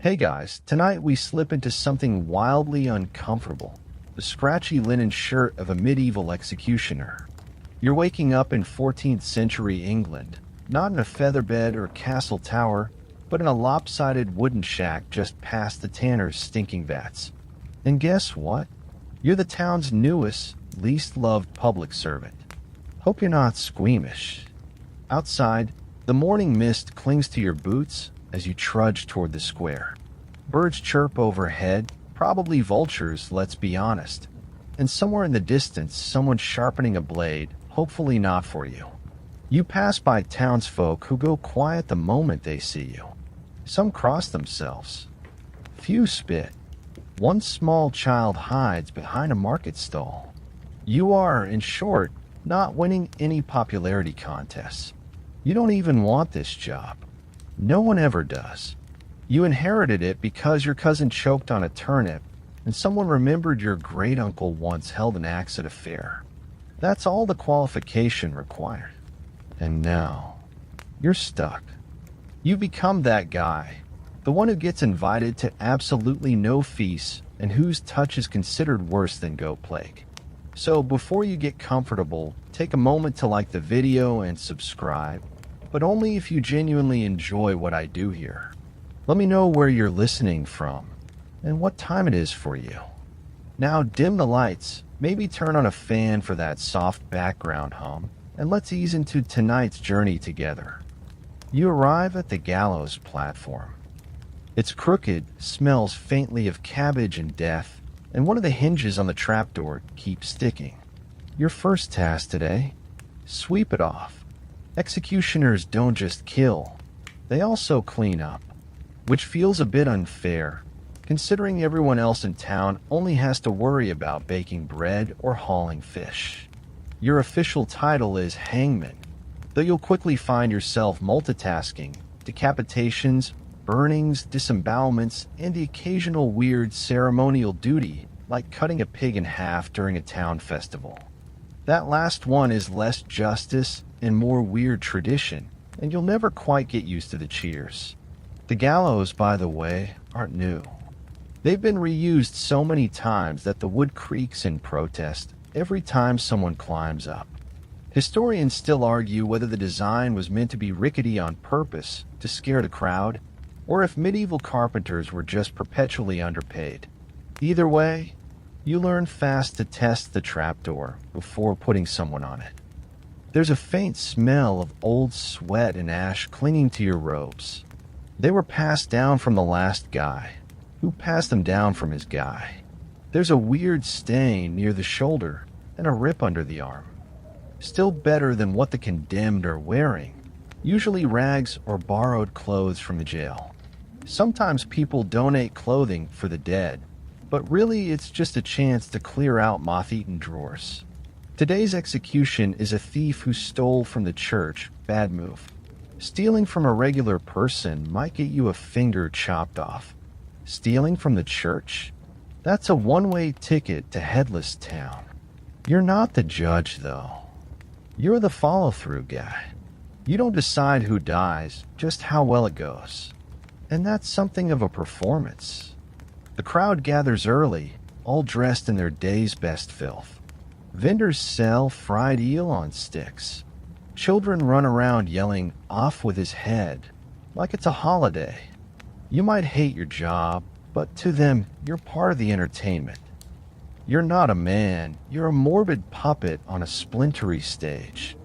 Hey guys, tonight we slip into something wildly uncomfortable. The scratchy linen shirt of a medieval executioner. You're waking up in 14th century England, not in a feather bed or castle tower, but in a lopsided wooden shack just past the tanner's stinking vats. And guess what? You're the town's newest, least loved public servant. Hope you're not squeamish. Outside, the morning mist clings to your boots as you trudge toward the square. Birds chirp overhead, probably vultures, let's be honest. And somewhere in the distance, someone's sharpening a blade, hopefully not for you. You pass by townsfolk who go quiet the moment they see you. Some cross themselves. Few spit. One small child hides behind a market stall. You are, in short, not winning any popularity contests. You don't even want this job. No one ever does. You inherited it because your cousin choked on a turnip and someone remembered your great-uncle once held an axe at a fair. That's all the qualification required. And now, you're stuck. You become that guy, the one who gets invited to absolutely no feasts and whose touch is considered worse than goat plague. So before you get comfortable, take a moment to like the video and subscribe, but only if you genuinely enjoy what I do here. Let me know where you're listening from and what time it is for you. Now dim the lights, maybe turn on a fan for that soft background hum, and let's ease into tonight's journey together. You arrive at the gallows platform. It's crooked, smells faintly of cabbage and death, and one of the hinges on the trapdoor keeps sticking. Your first task today? Sweep it off. Executioners don't just kill, they also clean up, which feels a bit unfair, considering everyone else in town only has to worry about baking bread or hauling fish. Your official title is hangman, though you'll quickly find yourself multitasking, decapitations, burnings, disembowelments, and the occasional weird ceremonial duty, like cutting a pig in half during a town festival. That last one is less justice and more weird tradition, and you'll never quite get used to the cheers. The gallows, by the way, aren't new. They've been reused so many times that the wood creaks in protest every time someone climbs up. Historians still argue whether the design was meant to be rickety on purpose to scare the crowd, or if medieval carpenters were just perpetually underpaid. Either way, you learn fast to test the trapdoor before putting someone on it. There's a faint smell of old sweat and ash clinging to your robes. They were passed down from the last guy, who passed them down from his guy. There's a weird stain near the shoulder and a rip under the arm. Still better than what the condemned are wearing, usually rags or borrowed clothes from the jail. Sometimes people donate clothing for the dead, but really it's just a chance to clear out moth-eaten drawers. Today's execution is a thief who stole from the church. Bad move. Stealing from a regular person might get you a finger chopped off. Stealing from the church? That's a one-way ticket to Headless Town. You're not the judge, though. You're the follow-through guy. You don't decide who dies, just how well it goes. And that's something of a performance. The crowd gathers early, all dressed in their day's best filth. Vendors sell fried eel on sticks. Children run around yelling, "Off with his head," like it's a holiday. You might hate your job, but to them, you're part of the entertainment. You're not a man, you're a morbid puppet on a splintery stage.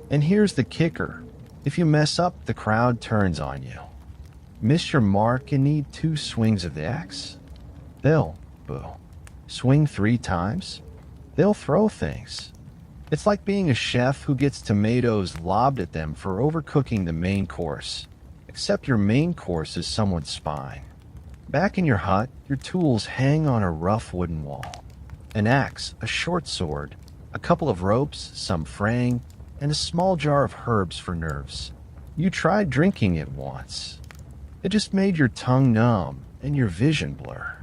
And here's the kicker. If you mess up, the crowd turns on you. Miss your mark and need 2 swings of the axe? They'll boo. Swing 3 times? They'll throw things. It's like being a chef who gets tomatoes lobbed at them for overcooking the main course, except your main course is someone's spine. Back in your hut, your tools hang on a rough wooden wall. An axe, a short sword, a couple of ropes, some fraying, and a small jar of herbs for nerves. You tried drinking it once. It just made your tongue numb and your vision blur.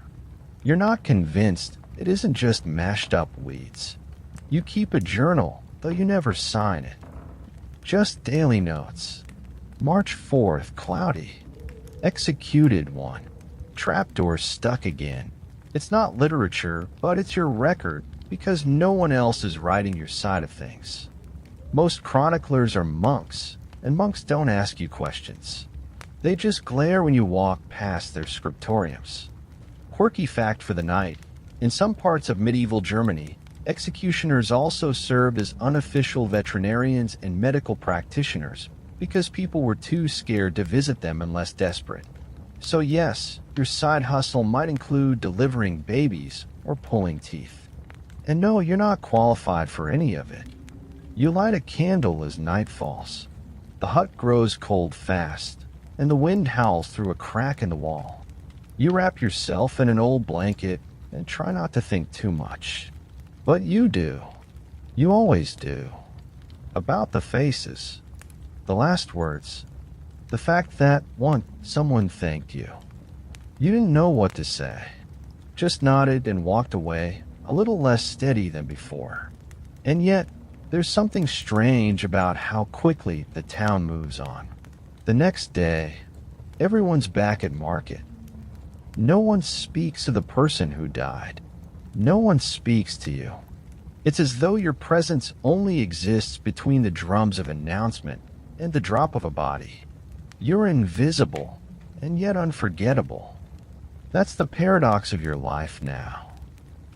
You're not convinced it isn't just mashed up weeds. You keep a journal, though you never sign it. Just daily notes. March 4th, cloudy. Executed 1. Trapdoor stuck again. It's not literature, but it's your record because no one else is writing your side of things. Most chroniclers are monks, and monks don't ask you questions. They just glare when you walk past their scriptoriums. Quirky fact for the night: in some parts of medieval Germany, executioners also served as unofficial veterinarians and medical practitioners because people were too scared to visit them unless desperate. So yes, your side hustle might include delivering babies or pulling teeth. And no, you're not qualified for any of it. You light a candle as night falls. The hut grows cold fast, and the wind howls through a crack in the wall. You wrap yourself in an old blanket and try not to think too much. But you do. You always do. About the faces. The last words. The fact that, once, someone thanked you. You didn't know what to say. Just nodded and walked away, a little less steady than before. And yet, there's something strange about how quickly the town moves on. The next day, everyone's back at market. No one speaks of the person who died. No one speaks to you. It's as though your presence only exists between the drums of announcement and the drop of a body. You're invisible, and yet unforgettable. That's the paradox of your life now.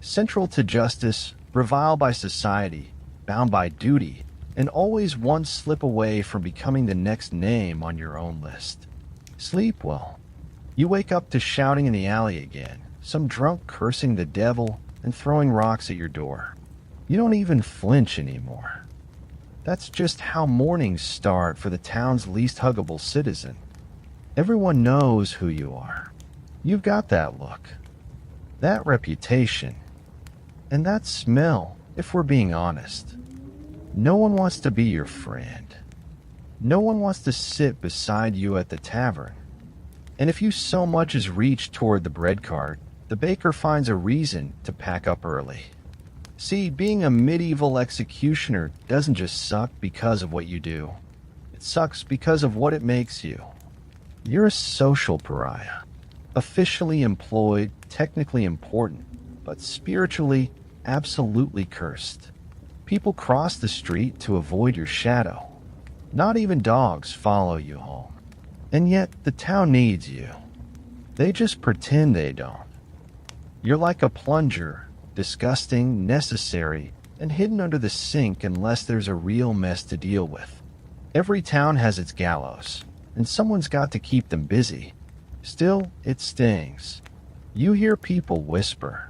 Central to justice, reviled by society, bound by duty, and always one slip away from becoming the next name on your own list. Sleep well. You wake up to shouting in the alley again, some drunk cursing the devil and throwing rocks at your door. You don't even flinch anymore. That's just how mornings start for the town's least huggable citizen. Everyone knows who you are. You've got that look, that reputation, and that smell, if we're being honest. No one wants to be your friend. No one wants to sit beside you at the tavern. And if you so much as reach toward the bread cart, the baker finds a reason to pack up early. See, being a medieval executioner doesn't just suck because of what you do. It sucks because of what it makes you. You're a social pariah. Officially employed, technically important, but spiritually, absolutely cursed. People cross the street to avoid your shadow. Not even dogs follow you home. And yet, the town needs you. They just pretend they don't. You're like a plunger, disgusting, necessary, and hidden under the sink unless there's a real mess to deal with. Every town has its gallows, and someone's got to keep them busy. Still, it stings. You hear people whisper,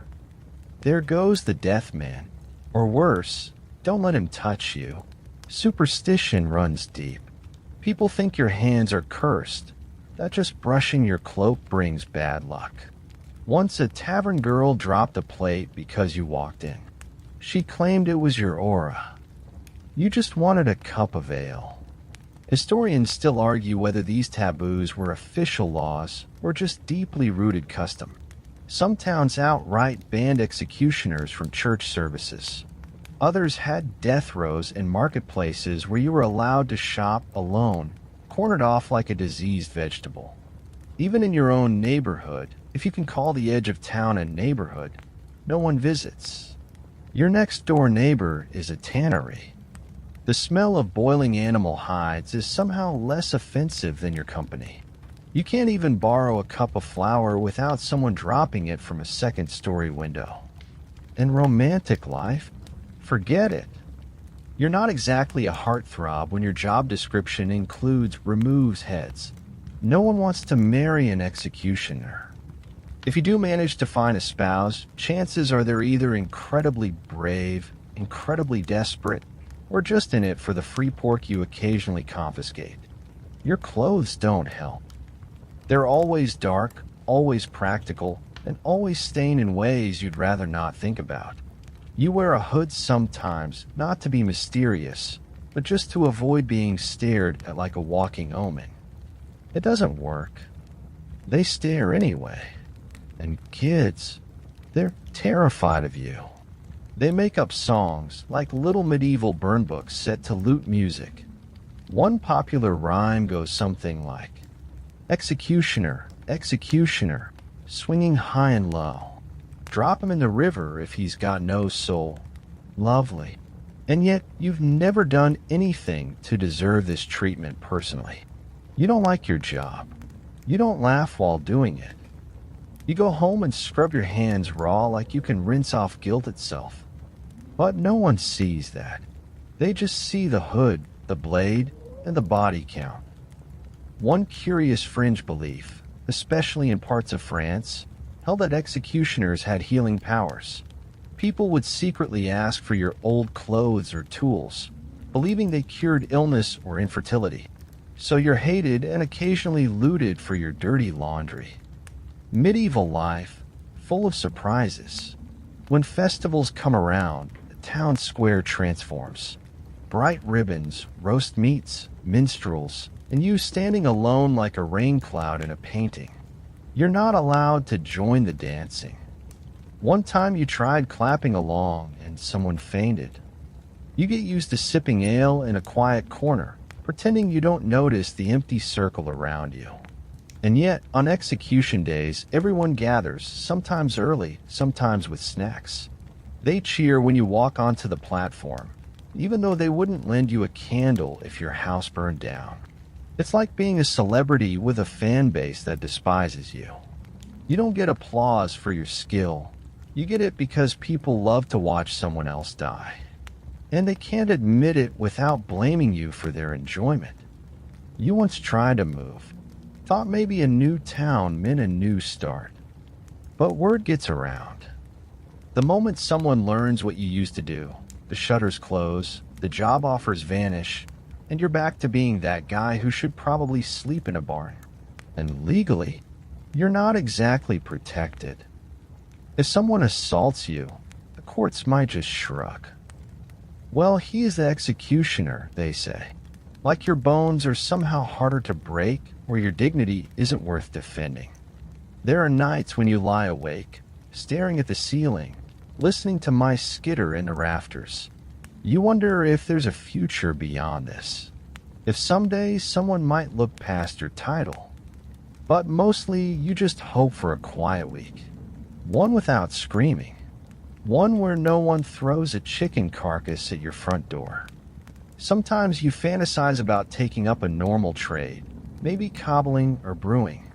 "There goes the death man," or worse, "Don't let him touch you." Superstition runs deep. People think your hands are cursed, that just brushing your cloak brings bad luck. Once a tavern girl dropped a plate because you walked in. She claimed it was your aura. You just wanted a cup of ale. Historians still argue whether these taboos were official laws or just deeply rooted custom. Some towns outright banned executioners from church services. Others had death rows and marketplaces where you were allowed to shop alone, cornered off like a diseased vegetable. Even in your own neighborhood, if you can call the edge of town a neighborhood, no one visits. Your next-door neighbor is a tannery. The smell of boiling animal hides is somehow less offensive than your company. You can't even borrow a cup of flour without someone dropping it from a second-story window. And romantic life? Forget it. You're not exactly a heartthrob when your job description includes removes heads. No one wants to marry an executioner. If you do manage to find a spouse, chances are they're either incredibly brave, incredibly desperate, or just in it for the free pork you occasionally confiscate. Your clothes don't help. They're always dark, always practical, and always stained in ways you'd rather not think about. You wear a hood sometimes, not to be mysterious, but just to avoid being stared at like a walking omen. It doesn't work. They stare anyway. And kids, they're terrified of you. They make up songs like little medieval burn books set to lute music. One popular rhyme goes something like, "Executioner, executioner, swinging high and low. Drop him in the river if he's got no soul. Lovely. And yet, you've never done anything to deserve this treatment personally. You don't like your job. You don't laugh while doing it. You go home and scrub your hands raw like you can rinse off guilt itself. But no one sees that. They just see the hood, the blade, and the body count. One curious fringe belief, especially in parts of France, held that executioners had healing powers. People would secretly ask for your old clothes or tools, believing they cured illness or infertility. So you're hated and occasionally looted for your dirty laundry. Medieval life, full of surprises. When festivals come around, the town square transforms. Bright ribbons, roast meats, minstrels, and you standing alone like a rain cloud in a painting. You're not allowed to join the dancing. One time you tried clapping along and someone fainted. You get used to sipping ale in a quiet corner, pretending you don't notice the empty circle around you. And yet, on execution days, everyone gathers, sometimes early, sometimes with snacks. They cheer when you walk onto the platform, even though they wouldn't lend you a candle if your house burned down. It's like being a celebrity with a fan base that despises you. You don't get applause for your skill. You get it because people love to watch someone else die. And they can't admit it without blaming you for their enjoyment. You once tried to move. Thought maybe a new town meant a new start. But word gets around. The moment someone learns what you used to do, the shutters close, the job offers vanish, and you're back to being that guy who should probably sleep in a barn. And legally, you're not exactly protected. If someone assaults you, the courts might just shrug. Well, he is the executioner, they say. Like your bones are somehow harder to break, or your dignity isn't worth defending. There are nights when you lie awake, staring at the ceiling, listening to mice skitter in the rafters. You wonder if there's a future beyond this. If someday someone might look past your title. But mostly you just hope for a quiet week. One without screaming. One where no one throws a chicken carcass at your front door. Sometimes you fantasize about taking up a normal trade, maybe cobbling or brewing.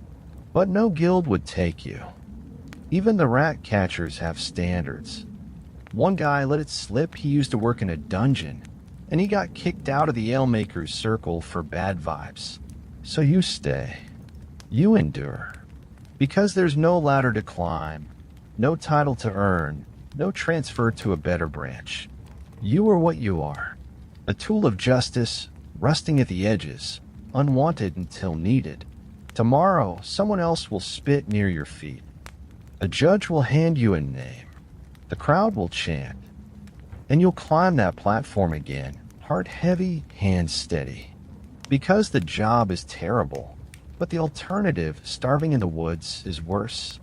But no guild would take you. Even the rat catchers have standards. One guy let it slip he used to work in a dungeon, and he got kicked out of the alemakers' circle for bad vibes. So you stay. You endure. Because there's no ladder to climb, no title to earn, no transfer to a better branch. You are what you are. A tool of justice, rusting at the edges, unwanted until needed. Tomorrow, someone else will spit near your feet. A judge will hand you a name. The crowd will chant. And you'll climb that platform again, heart heavy, hands steady. Because the job is terrible, but the alternative, starving in the woods, is worse.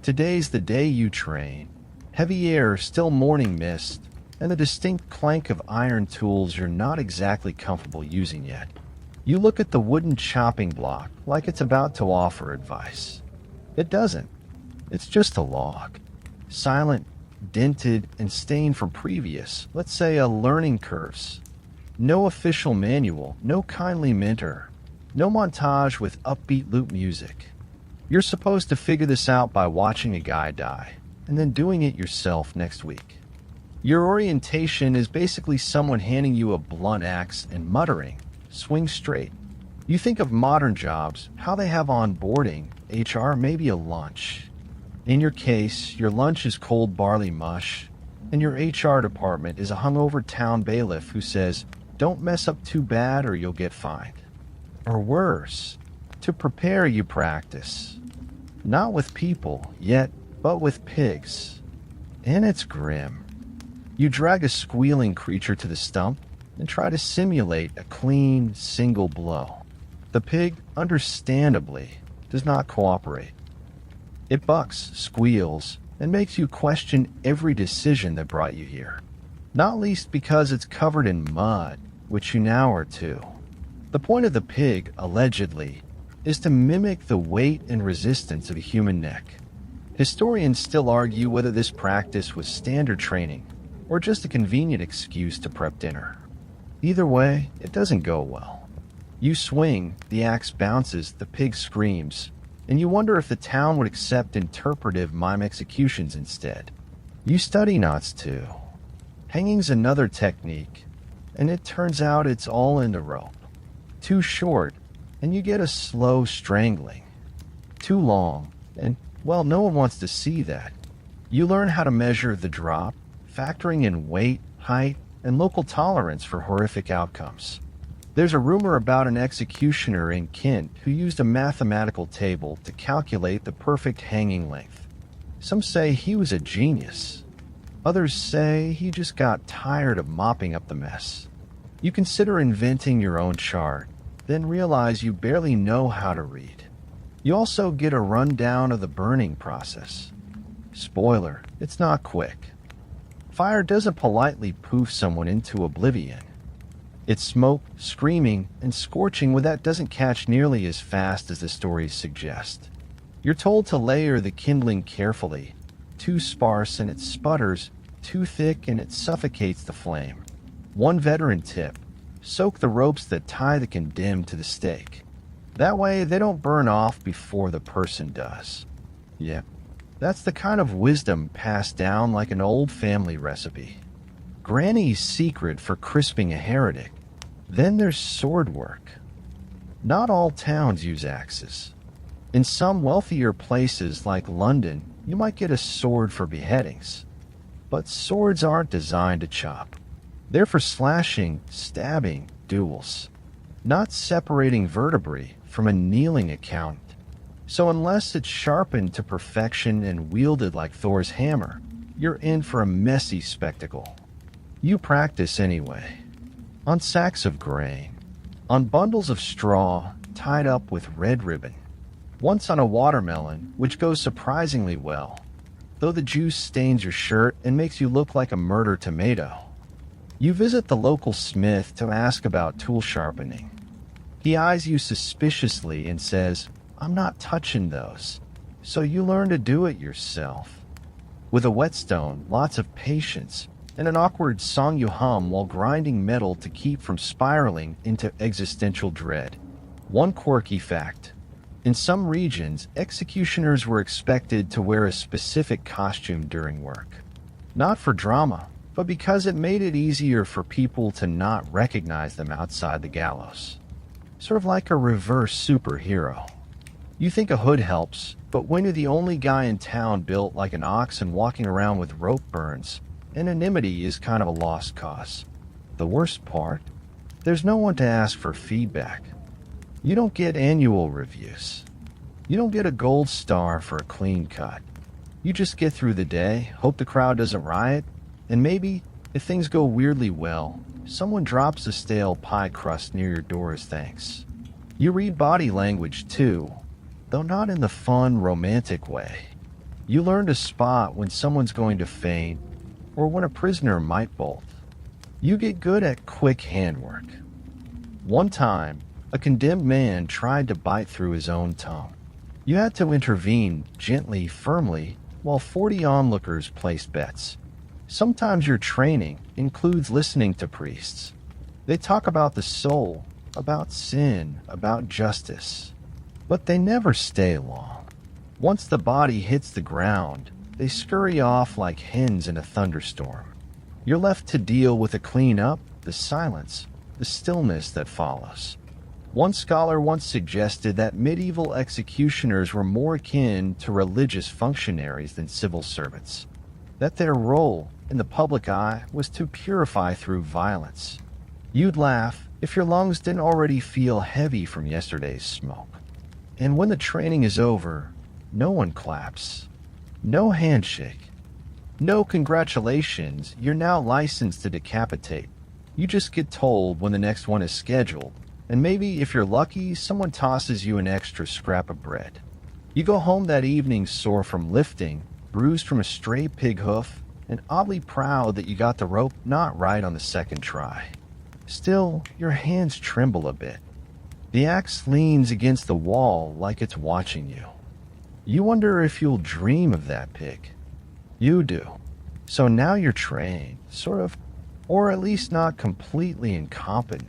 Today's the day you train. Heavy air, still morning mist, and the distinct clank of iron tools you're not exactly comfortable using yet. You look at the wooden chopping block like it's about to offer advice. It doesn't. It's just a log. Silent, dented, and stained from previous, let's say a learning curse. No official manual, no kindly mentor, no montage with upbeat loop music. You're supposed to figure this out by watching a guy die, and then doing it yourself next week. Your orientation is basically someone handing you a blunt axe and muttering, swing straight. You think of modern jobs, how they have onboarding, HR, maybe a lunch. In your case, your lunch is cold barley mush, and your HR department is a hungover town bailiff who says, "Don't mess up too bad or you'll get fined." Or worse, to prepare you practice. Not with people, yet, but with pigs. And it's grim. You drag a squealing creature to the stump and try to simulate a clean, single blow. The pig, understandably, does not cooperate. It bucks, squeals, and makes you question every decision that brought you here. Not least because it's covered in mud, which you now are too. The point of the pig, allegedly, is to mimic the weight and resistance of a human neck. Historians still argue whether this practice was standard training or just a convenient excuse to prep dinner. Either way, it doesn't go well. You swing, the axe bounces, the pig screams, and you wonder if the town would accept interpretive mime executions instead. You study knots too. Hanging's another technique, and it turns out it's all in the rope. Too short, and you get a slow strangling. Too long, and, well, no one wants to see that. You learn how to measure the drop, factoring in weight, height, and local tolerance for horrific outcomes. There's a rumor about an executioner in Kent who used a mathematical table to calculate the perfect hanging length. Some say he was a genius. Others say he just got tired of mopping up the mess. You consider inventing your own chart, then realize you barely know how to read. You also get a rundown of the burning process. Spoiler, it's not quick. Fire doesn't politely poof someone into oblivion. It's smoke, screaming, and scorching when that doesn't catch nearly as fast as the stories suggest. You're told to layer the kindling carefully. Too sparse and it sputters, too thick and it suffocates the flame. One veteran tip: soak the ropes that tie the condemned to the stake. That way they don't burn off before the person does. Yep, that's the kind of wisdom passed down like an old family recipe. Granny's secret for crisping a heretic. Then there's sword work. Not all towns use axes. In some wealthier places like London, you might get a sword for beheadings. But swords aren't designed to chop. They're for slashing, stabbing, duels, not separating vertebrae from a kneeling account. So unless it's sharpened to perfection and wielded like Thor's hammer, you're in for a messy spectacle. You practice anyway. On sacks of grain, on bundles of straw tied up with red ribbon, once on a watermelon, which goes surprisingly well, though the juice stains your shirt and makes you look like a murder tomato. You visit the local smith to ask about tool sharpening. He eyes you suspiciously and says, "I'm not touching those." So you learn to do it yourself. With a whetstone, lots of patience, and an awkward song you hum while grinding metal to keep from spiraling into existential dread. One quirky fact: in some regions, executioners were expected to wear a specific costume during work. Not for drama, but because it made it easier for people to not recognize them outside the gallows. Sort of like a reverse superhero. You think a hood helps, but when you're the only guy in town built like an ox and walking around with rope burns, anonymity is kind of a lost cause. The worst part? There's no one to ask for feedback. You don't get annual reviews. You don't get a gold star for a clean cut. You just get through the day, hope the crowd doesn't riot, and maybe, if things go weirdly well, someone drops a stale pie crust near your door as thanks. You read body language too, though not in the fun, romantic way. You learn to spot when someone's going to faint or when a prisoner might bolt. You get good at quick handwork. One time, a condemned man tried to bite through his own tongue. You had to intervene gently, firmly, while 40 onlookers placed bets. Sometimes your training includes listening to priests. They talk about the soul, about sin, about justice. But they never stay long. Once the body hits the ground, they scurry off like hens in a thunderstorm. You're left to deal with the cleanup, the silence, the stillness that follows. One scholar once suggested that medieval executioners were more akin to religious functionaries than civil servants, that their role in the public eye was to purify through violence. You'd laugh if your lungs didn't already feel heavy from yesterday's smoke. And when the training is over, no one claps. No handshake. No congratulations, you're now licensed to decapitate. You just get told when the next one is scheduled, and maybe if you're lucky, someone tosses you an extra scrap of bread. You go home that evening sore from lifting, bruised from a stray pig hoof, and oddly proud that you got the rope not right on the second try. Still, your hands tremble a bit. The axe leans against the wall like it's watching you. You wonder if you'll dream of that pig. You do. So now you're trained, sort of, or at least not completely incompetent.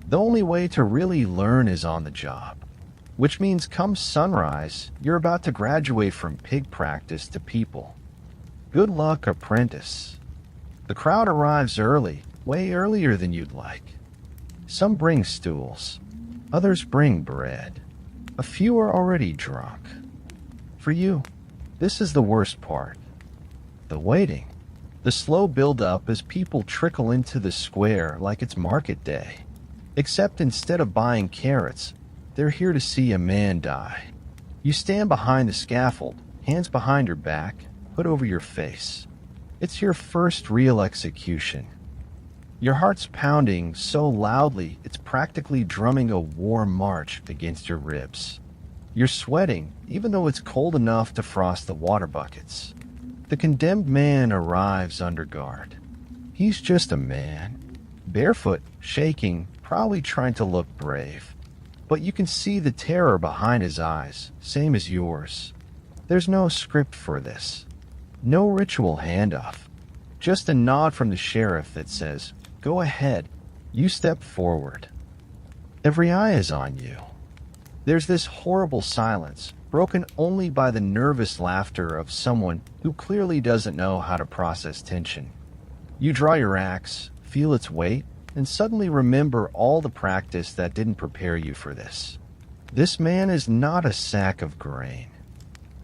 The only way to really learn is on the job, which means come sunrise, you're about to graduate from pig practice to people. Good luck, apprentice. The crowd arrives early, way earlier than you'd like. Some bring stools, others bring bread. A few are already drunk. For you, this is the worst part. The waiting. The slow build-up as people trickle into the square like it's market day. Except instead of buying carrots, they're here to see a man die. You stand behind the scaffold, hands behind your back, hood over your face. It's your first real execution. Your heart's pounding so loudly it's practically drumming a war march against your ribs. You're sweating, even though it's cold enough to frost the water buckets. The condemned man arrives under guard. He's just a man, barefoot, shaking, probably trying to look brave. But you can see the terror behind his eyes, same as yours. There's no script for this. No ritual handoff. Just a nod from the sheriff that says, "Go ahead." You step forward. Every eye is on you. There's this horrible silence, broken only by the nervous laughter of someone who clearly doesn't know how to process tension. You draw your axe, feel its weight, and suddenly remember all the practice that didn't prepare you for this. This man is not a sack of grain.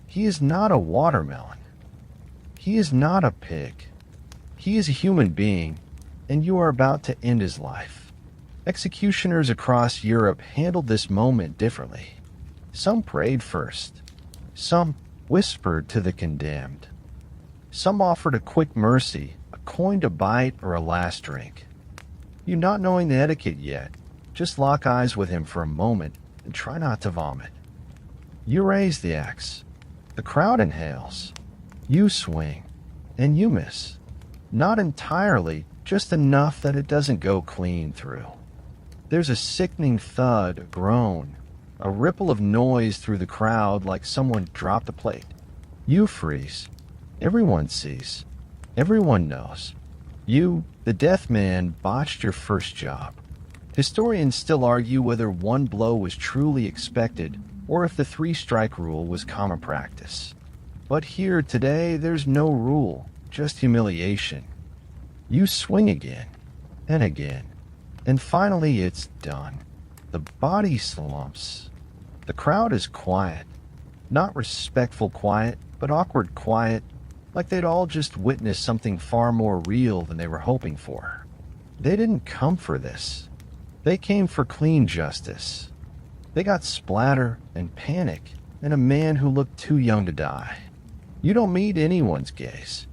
He is not a watermelon. He is not a pig. He is a human being, and you are about to end his life. Executioners across Europe handled this moment differently. Some prayed first. Some whispered to the condemned. Some offered a quick mercy, a coin to bite, or a last drink. You not knowing the etiquette yet, just lock eyes with him for a moment and try not to vomit. You raise the axe. The crowd inhales. You swing. And you miss. Not entirely, just enough that it doesn't go clean through. There's a sickening thud, a groan, a ripple of noise through the crowd like someone dropped a plate. You freeze. Everyone sees. Everyone knows. You, the death man, botched your first job. Historians still argue whether one blow was truly expected or if the three-strike rule was common practice. But here today, there's no rule, just humiliation. You swing again, and finally it's done. The body slumps. The crowd is quiet. Not respectful quiet, but awkward quiet, like they'd all just witnessed something far more real than they were hoping for. They didn't come for this. They came for clean justice. They got splatter and panic and a man who looked too young to die. You don't meet anyone's gaze.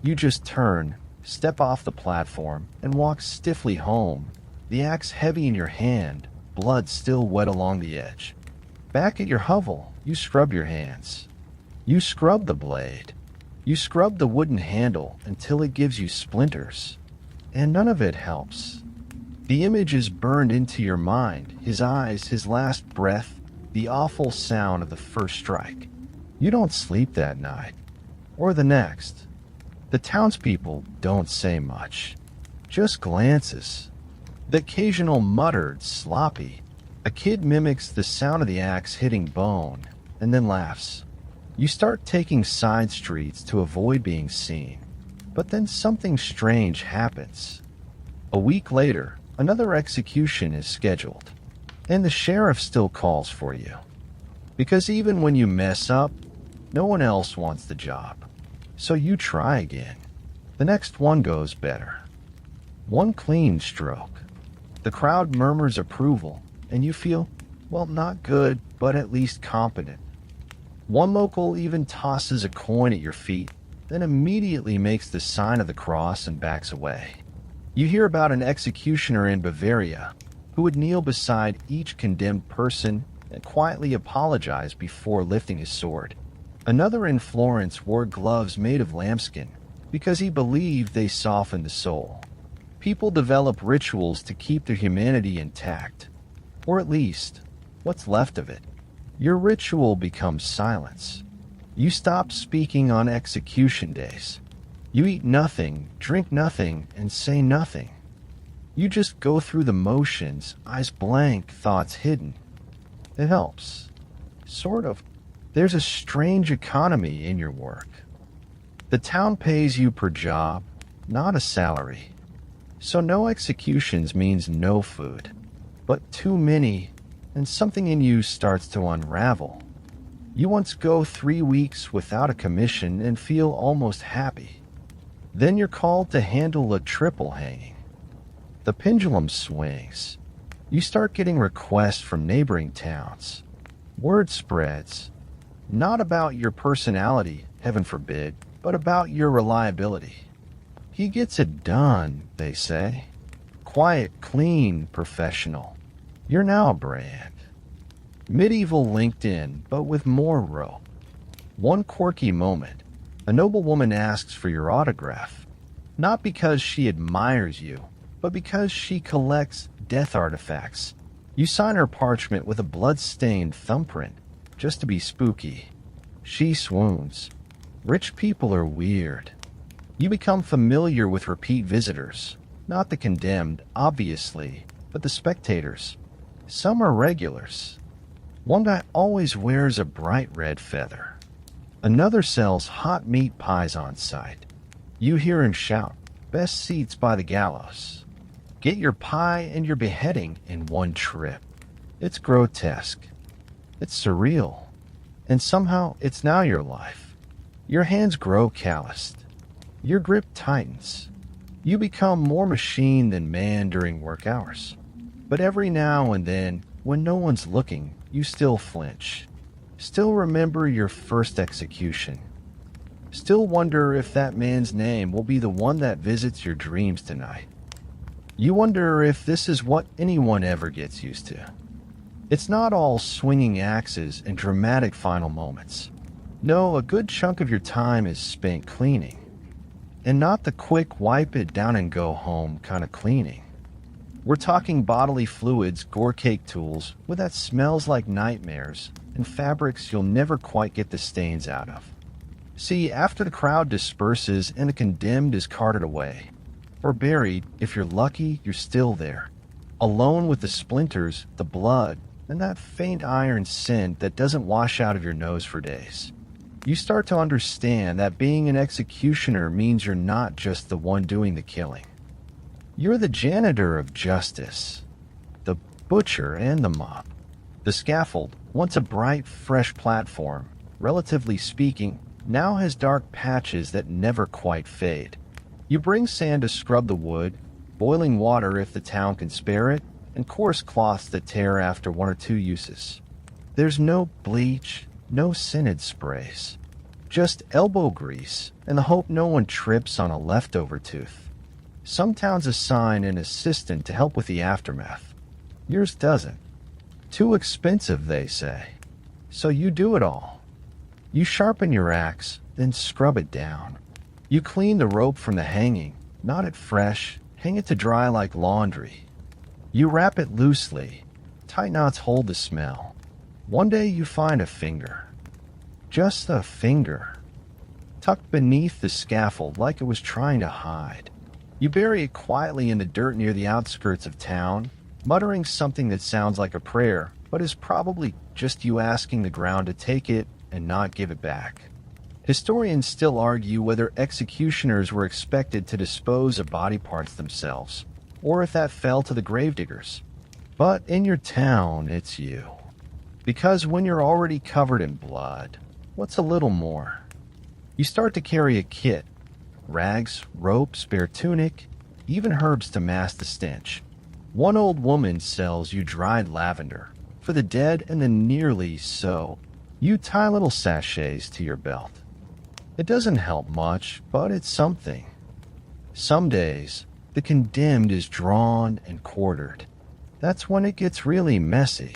You just turn, step off the platform, and walk stiffly home, the axe heavy in your hand, blood still wet along the edge. Back at your hovel, you scrub your hands. You scrub the blade. You scrub the wooden handle until it gives you splinters. And none of it helps. The image is burned into your mind, his eyes, his last breath, the awful sound of the first strike. You don't sleep that night. Or the next. The townspeople don't say much. Just glances. The occasional muttered, sloppy. A kid mimics the sound of the axe hitting bone, and then laughs. You start taking side streets to avoid being seen. But then something strange happens. A week later, another execution is scheduled. And the sheriff still calls for you. Because even when you mess up, no one else wants the job. So you try again. The next one goes better. One clean stroke. The crowd murmurs approval, and you feel, well, not good, but at least competent. One local even tosses a coin at your feet, then immediately makes the sign of the cross and backs away. You hear about an executioner in Bavaria who would kneel beside each condemned person and quietly apologize before lifting his sword. Another in Florence wore gloves made of lambskin because he believed they softened the soul. People develop rituals to keep their humanity intact, or at least what's left of it. Your ritual becomes silence. You stop speaking on execution days. You eat nothing, drink nothing, and say nothing. You just go through the motions, eyes blank, thoughts hidden. It helps. Sort of. There's a strange economy in your work. The town pays you per job, not a salary. So no executions means no food, but too many, and something in you starts to unravel. You once go 3 weeks without a commission and feel almost happy. Then you're called to handle a triple hanging. The pendulum swings. You start getting requests from neighboring towns. Word spreads. Not about your personality, heaven forbid, but about your reliability. He gets it done, they say. Quiet, clean, professional. You're now a brand. Medieval LinkedIn, but with more rope. One quirky moment. A noblewoman asks for your autograph. Not because she admires you, but because she collects death artifacts. You sign her parchment with a blood-stained thumbprint, just to be spooky. She swoons. Rich people are weird. You become familiar with repeat visitors. Not the condemned, obviously, but the spectators. Some are regulars. One guy always wears a bright red feather. Another sells hot meat pies on site. You hear him shout, "Best seats by the gallows." Get your pie and your beheading in one trip. It's grotesque. It's surreal. And somehow it's now your life. Your hands grow calloused. Your grip tightens. You become more machine than man during work hours. But every now and then, when no one's looking, you still flinch. Still remember your first execution. Still wonder if that man's name will be the one that visits your dreams tonight. You wonder if this is what anyone ever gets used to. It's not all swinging axes and dramatic final moments. No, a good chunk of your time is spent cleaning. And not the quick wipe it down and go home kind of cleaning. We're talking bodily fluids, gore cake tools, with that smells like nightmares, and fabrics you'll never quite get the stains out of. See, after the crowd disperses and the condemned is carted away, or buried, if you're lucky, you're still there, alone with the splinters, the blood, and that faint iron scent that doesn't wash out of your nose for days. You start to understand that being an executioner means you're not just the one doing the killing. You're the janitor of justice, the butcher and the mop. The scaffold, once a bright, fresh platform, relatively speaking, now has dark patches that never quite fade. You bring sand to scrub the wood, boiling water if the town can spare it, and coarse cloths that tear after 1 or 2 uses. There's no bleach, no scented sprays. Just elbow grease and the hope no one trips on a leftover tooth. Some towns assign an assistant to help with the aftermath. Yours doesn't. Too expensive, they say. So you do it all. You sharpen your axe, then scrub it down. You clean the rope from the hanging, knot it fresh, hang it to dry like laundry. You wrap it loosely. Tight knots hold the smell. One day you find a finger. Just a finger. Tucked beneath the scaffold like it was trying to hide. You bury it quietly in the dirt near the outskirts of town, muttering something that sounds like a prayer, but is probably just you asking the ground to take it and not give it back. Historians still argue whether executioners were expected to dispose of body parts themselves, or if that fell to the gravediggers. But in your town, it's you. Because when you're already covered in blood, what's a little more? You start to carry a kit. Rags, rope, spare tunic, even herbs to mask the stench. One old woman sells you dried lavender. For the dead and the nearly so, you tie little sachets to your belt. It doesn't help much, but it's something. Some days, the condemned is drawn and quartered. That's when it gets really messy.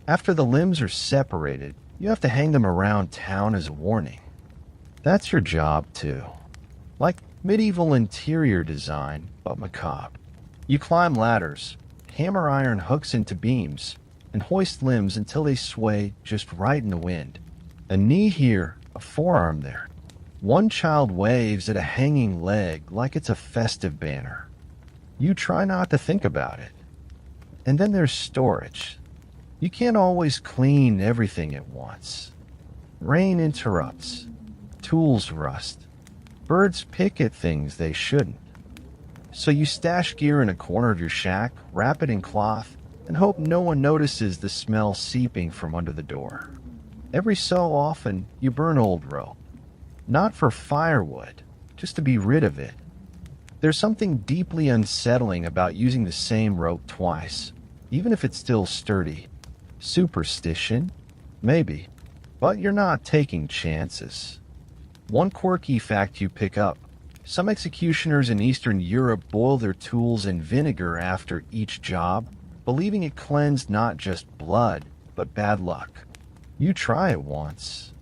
After the limbs are separated, you have to hang them around town as a warning. That's your job, too. Like medieval interior design, but macabre. You climb ladders, hammer iron hooks into beams, and hoist limbs until they sway just right in the wind. A knee here, a forearm there. One child waves at a hanging leg like it's a festive banner. You try not to think about it. And then there's storage. You can't always clean everything at once. Rain interrupts. Tools rust. Birds pick at things they shouldn't. So you stash gear in a corner of your shack, wrap it in cloth, and hope no one notices the smell seeping from under the door. Every so often, you burn old rope. Not for firewood, just to be rid of it. There's something deeply unsettling about using the same rope twice, even if it's still sturdy. Superstition? Maybe. But you're not taking chances. One quirky fact you pick up: some executioners in Eastern Europe boil their tools in vinegar after each job, believing it cleansed not just blood, but bad luck. You try it once.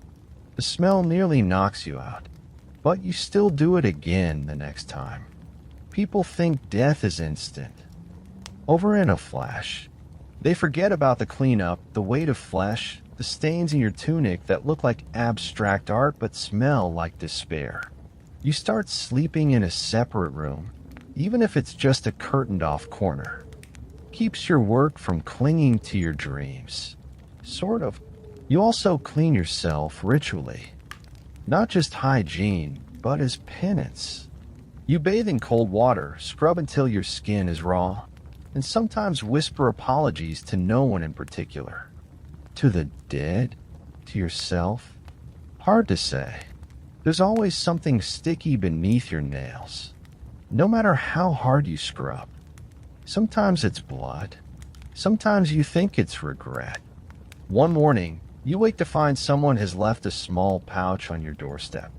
The smell nearly knocks you out, but you still do it again the next time. People think death is instant. Over in a flash. They forget about the cleanup, the weight of flesh, the stains in your tunic that look like abstract art but smell like despair. You start sleeping in a separate room, even if it's just a curtained-off corner. Keeps your work from clinging to your dreams. Sort of. You also clean yourself ritually. Not just hygiene, but as penance. You bathe in cold water, scrub until your skin is raw, and sometimes whisper apologies to no one in particular. To the dead? To yourself? Hard to say. There's always something sticky beneath your nails, no matter how hard you scrub. Sometimes it's blood. Sometimes you think it's regret. One morning, you wake to find someone has left a small pouch on your doorstep.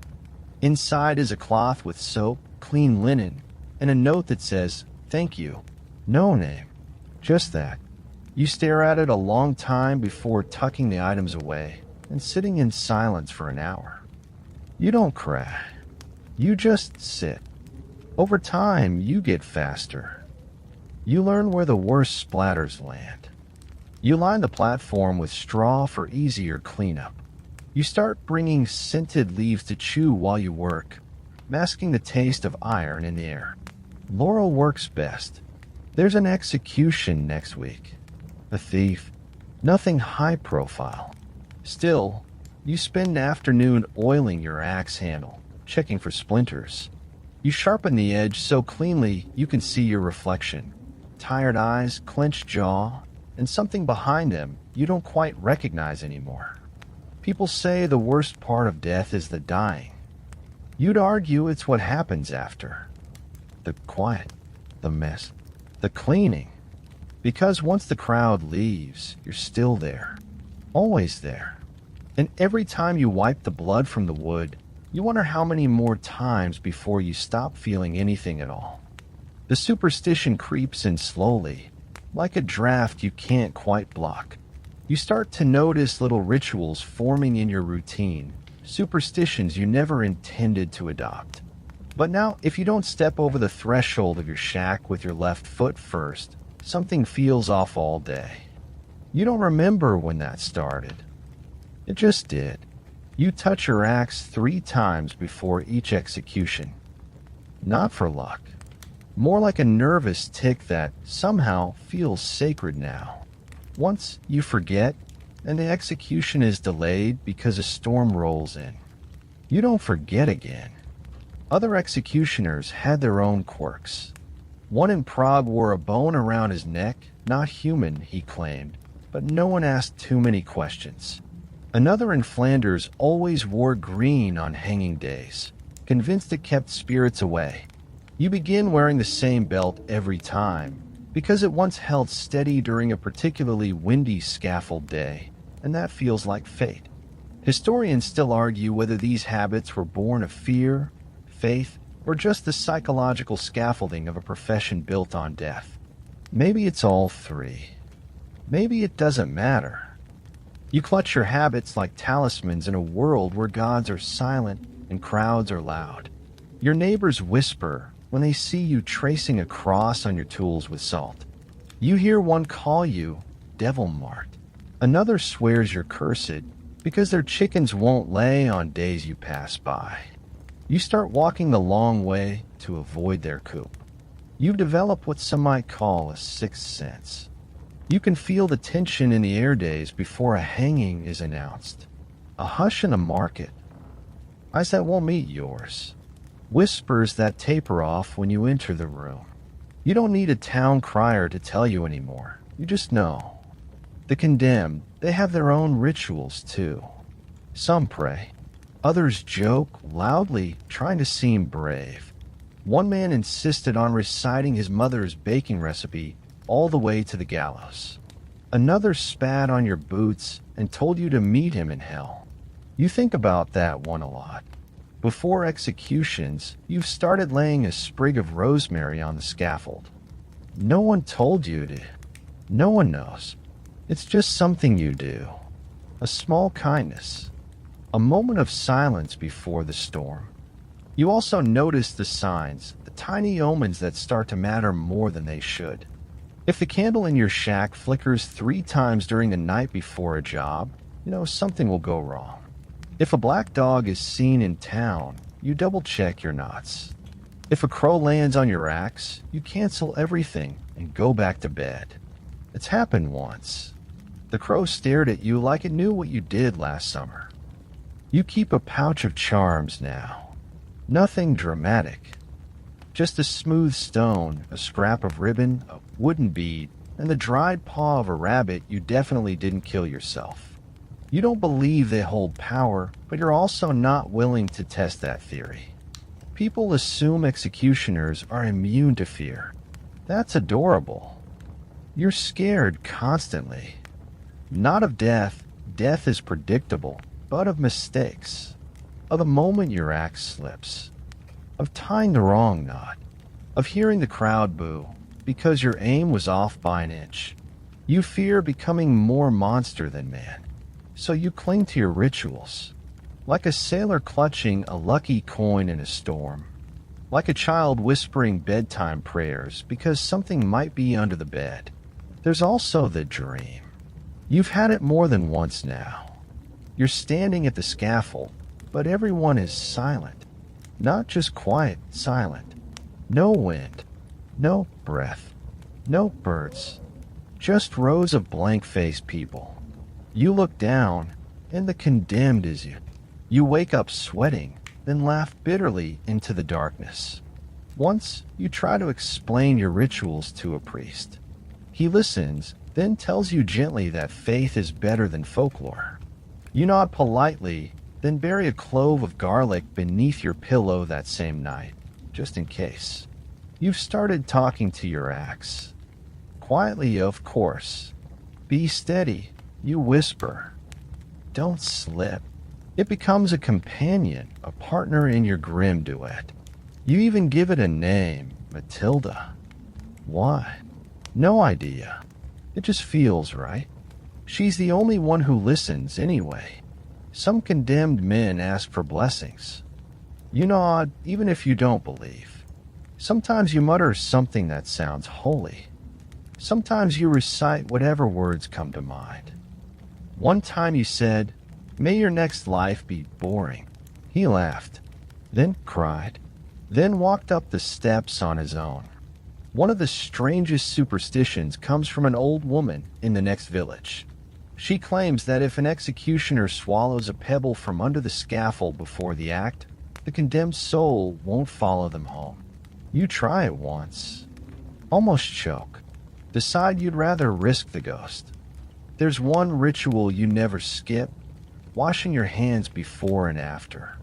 Inside is a cloth with soap, clean linen, and a note that says, "Thank you." No name. Just that. You stare at it a long time before tucking the items away and sitting in silence for an hour. You don't cry. You just sit. Over time, you get faster. You learn where the worst splatters land. You line the platform with straw for easier cleanup. You start bringing scented leaves to chew while you work, masking the taste of iron in the air. Laurel works best. There's an execution next week. A thief. Nothing high profile. Still, you spend the afternoon oiling your axe handle, checking for splinters. You sharpen the edge so cleanly you can see your reflection. Tired eyes, clenched jaw, and something behind them you don't quite recognize anymore. People say the worst part of death is the dying. You'd argue it's what happens after. The quiet, the mess, the cleaning. Because once the crowd leaves, you're still there. Always there. And every time you wipe the blood from the wood, you wonder how many more times before you stop feeling anything at all. The superstition creeps in slowly, like a draft you can't quite block. You start to notice little rituals forming in your routine, superstitions you never intended to adopt. But now, if you don't step over the threshold of your shack with your left foot first, something feels off all day. You don't remember when that started. It just did. You touch your axe 3 times before each execution. Not for luck. More like a nervous tick that somehow feels sacred now. Once you forget, and the execution is delayed because a storm rolls in. You don't forget again. Other executioners had their own quirks. One in Prague wore a bone around his neck, not human, he claimed, but no one asked too many questions. Another in Flanders always wore green on hanging days, convinced it kept spirits away. You begin wearing the same belt every time, because it once held steady during a particularly windy scaffold day, and that feels like fate. Historians still argue whether these habits were born of fear, faith, or just the psychological scaffolding of a profession built on death. Maybe it's all 3. Maybe it doesn't matter. You clutch your habits like talismans in a world where gods are silent and crowds are loud. Your neighbors whisper when they see you tracing a cross on your tools with salt. You hear one call you, devil marked. Another swears you're cursed because their chickens won't lay on days you pass by. You start walking the long way to avoid their coop. You've developed what some might call a sixth sense. You can feel the tension in the air days before a hanging is announced. A hush in a market. Eyes that won't meet yours. Whispers that taper off when you enter the room. You don't need a town crier to tell you anymore. You just know. The condemned, they have their own rituals too. Some pray. Others joke loudly, trying to seem brave. One man insisted on reciting his mother's baking recipe all the way to the gallows. Another spat on your boots and told you to meet him in hell. You think about that one a lot. Before executions, you've started laying a sprig of rosemary on the scaffold. No one told you to. No one knows. It's just something you do. A small kindness. A moment of silence before the storm. You also notice the signs, the tiny omens that start to matter more than they should. If the candle in your shack flickers 3 times during the night before a job, you know something will go wrong. If a black dog is seen in town, you double-check your knots. If a crow lands on your axe, you cancel everything and go back to bed. It's happened once. The crow stared at you like it knew what you did last summer. You keep a pouch of charms now. Nothing dramatic. Just a smooth stone, a scrap of ribbon, a wooden bead, and the dried paw of a rabbit you definitely didn't kill yourself. You don't believe they hold power, but you're also not willing to test that theory. People assume executioners are immune to fear. That's adorable. You're scared constantly. Not of death. Death is predictable, but of mistakes. Of the moment your axe slips. Of tying the wrong knot. Of hearing the crowd boo because your aim was off by an inch. You fear becoming more monster than man. So you cling to your rituals. Like a sailor clutching a lucky coin in a storm. Like a child whispering bedtime prayers because something might be under the bed. There's also the dream. You've had it more than once now. You're standing at the scaffold, but everyone is silent. Not just quiet, silent. No wind, no breath, no birds. Just rows of blank-faced people. You look down, and the condemned is you. You wake up sweating, then laugh bitterly into the darkness. Once, you try to explain your rituals to a priest. He listens, then tells you gently that faith is better than folklore. You nod politely, then bury a clove of garlic beneath your pillow that same night, just in case. You've started talking to your axe. Quietly, of course. Be steady, you whisper. Don't slip. It becomes a companion, a partner in your grim duet. You even give it a name, Matilda. Why? No idea. It just feels right. She's the only one who listens anyway. Some condemned men ask for blessings. You nod even if you don't believe. Sometimes you mutter something that sounds holy. Sometimes you recite whatever words come to mind. One time you said, "May your next life be boring." He laughed, then cried, then walked up the steps on his own. One of the strangest superstitions comes from an old woman in the next village. She claims that if an executioner swallows a pebble from under the scaffold before the act, the condemned soul won't follow them home. You try it once. Almost choke. Decide you'd rather risk the ghost. There's one ritual you never skip, washing your hands before and after.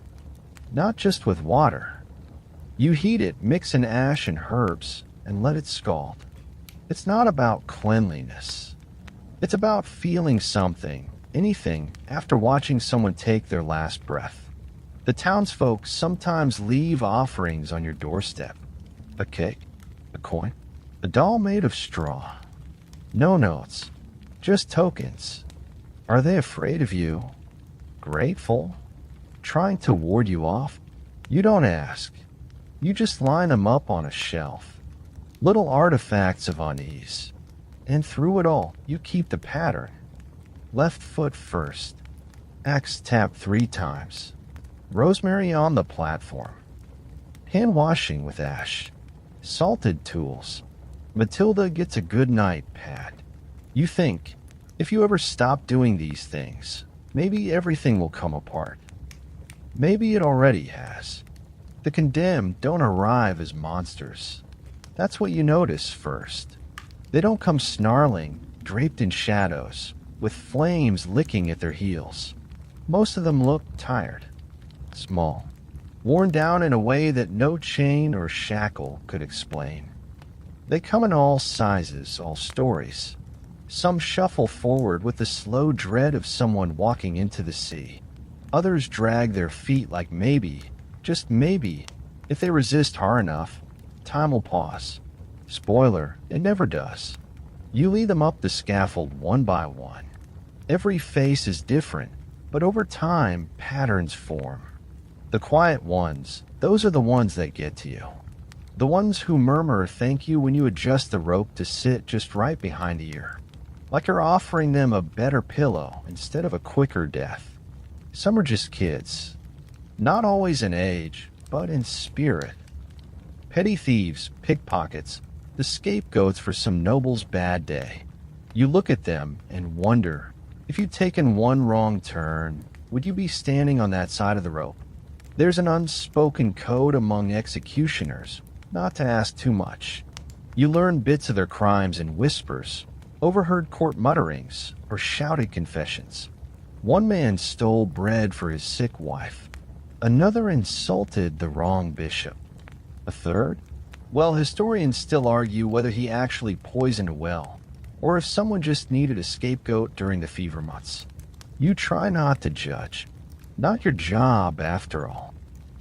Not just with water. You heat it, mix in ash and herbs, and let it scald. It's not about cleanliness. It's about feeling something, anything, after watching someone take their last breath. The townsfolk sometimes leave offerings on your doorstep. A cake, a coin, a doll made of straw. No notes, just tokens. Are they afraid of you? Grateful? Trying to ward you off? You don't ask. You just line them up on a shelf. Little artifacts of unease. And through it all, you keep the pattern. Left foot first. Axe tap 3 times. Rosemary on the platform. Hand washing with ash. Salted tools. Matilda gets a good night pad. You think, if you ever stop doing these things, maybe everything will come apart. Maybe it already has. The condemned don't arrive as monsters. That's what you notice first. They don't come snarling, draped in shadows, with flames licking at their heels. Most of them look tired, small, worn down in a way that no chain or shackle could explain. They come in all sizes, all stories. Some shuffle forward with the slow dread of someone walking into the sea. Others drag their feet like maybe, just maybe, if they resist hard enough, time will pause. Spoiler, it never does. You lead them up the scaffold one by one. Every face is different, but over time, patterns form. The quiet ones, those are the ones that get to you. The ones who murmur thank you when you adjust the rope to sit just right behind the ear. Like you're offering them a better pillow instead of a quicker death. Some are just kids. Not always in age, but in spirit. Petty thieves, pickpockets, the scapegoats for some noble's bad day. You look at them and wonder, if you'd taken one wrong turn, would you be standing on that side of the rope? There's an unspoken code among executioners, not to ask too much. You learn bits of their crimes in whispers, overheard court mutterings, or shouted confessions. One man stole bread for his sick wife. Another insulted the wrong bishop. A third? Well, historians still argue whether he actually poisoned a well, or if someone just needed a scapegoat during the fever months. You try not to judge. Not your job, after all.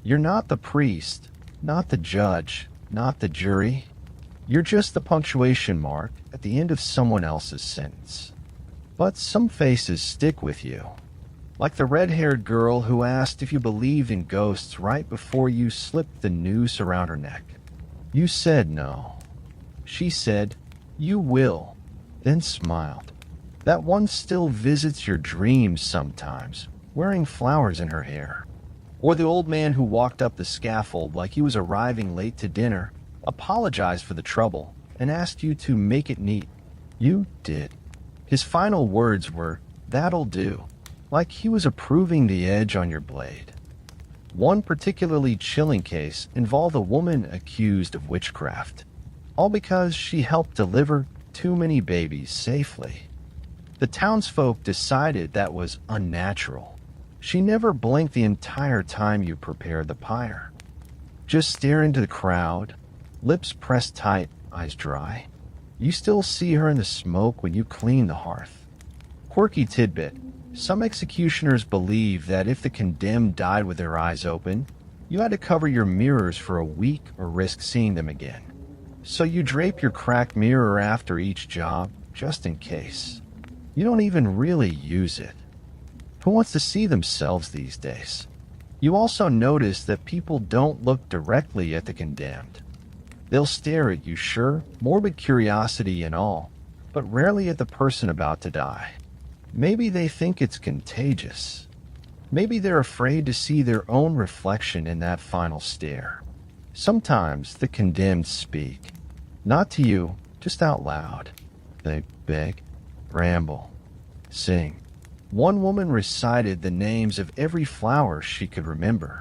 You're not the priest, not the judge, not the jury. You're just the punctuation mark at the end of someone else's sentence. But some faces stick with you. Like the red-haired girl who asked if you believed in ghosts right before you slipped the noose around her neck. You said no. She said, "You will," then smiled. That one still visits your dreams sometimes, wearing flowers in her hair. Or the old man who walked up the scaffold like he was arriving late to dinner, apologized for the trouble, and asked you to make it neat. You did. His final words were, "That'll do," like he was approving the edge on your blade. One particularly chilling case involved a woman accused of witchcraft, all because she helped deliver too many babies safely. The townsfolk decided that was unnatural. She never blinked the entire time you prepared the pyre. Just stare into the crowd, lips pressed tight, eyes dry. You still see her in the smoke when you clean the hearth. Quirky tidbit. Some executioners believe that if the condemned died with their eyes open, you had to cover your mirrors for a week or risk seeing them again. So you drape your cracked mirror after each job, just in case. You don't even really use it. Who wants to see themselves these days? You also notice that people don't look directly at the condemned. They'll stare at you, sure, morbid curiosity and all, but rarely at the person about to die. Maybe they think it's contagious. Maybe they're afraid to see their own reflection in that final stare. Sometimes the condemned speak. Not to you, just out loud. They beg, ramble, sing. One woman recited the names of every flower she could remember.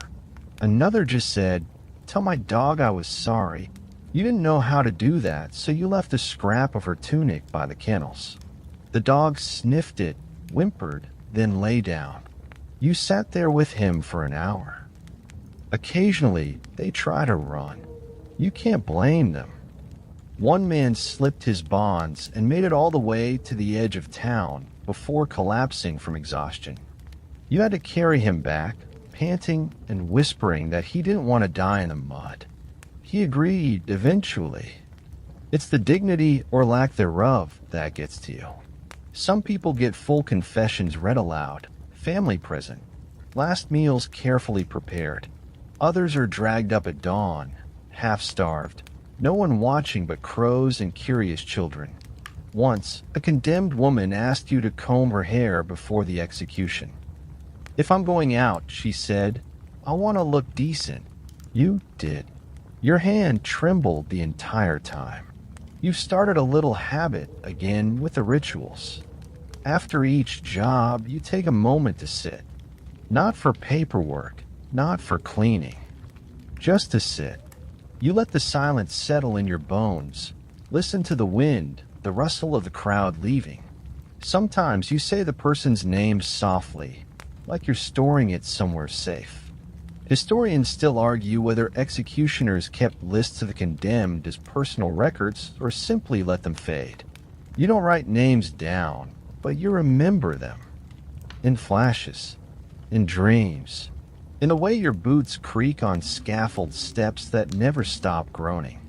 Another just said, "Tell my dog I was sorry. You didn't know how to do that, so you left a scrap of her tunic by the kennels." The dog sniffed it, whimpered, then lay down. You sat there with him for an hour. Occasionally, they try to run. You can't blame them. One man slipped his bonds and made it all the way to the edge of town before collapsing from exhaustion. You had to carry him back, panting and whispering that he didn't want to die in the mud. He agreed eventually. It's the dignity or lack thereof that gets to you. Some people get full confessions read aloud, family present, last meals carefully prepared. Others are dragged up at dawn, half-starved, no one watching but crows and curious children. Once, a condemned woman asked you to comb her hair before the execution. "If I'm going out," she said, "I want to look decent." You did. Your hand trembled the entire time. You've started a little habit again with the rituals. After each job, you take a moment to sit. Not for paperwork, not for cleaning. Just to sit. You let the silence settle in your bones. Listen to the wind, the rustle of the crowd leaving. Sometimes you say the person's name softly, like you're storing it somewhere safe. Historians still argue whether executioners kept lists of the condemned as personal records or simply let them fade. You don't write names down, but you remember them. In flashes, in dreams, in the way your boots creak on scaffold steps that never stop groaning.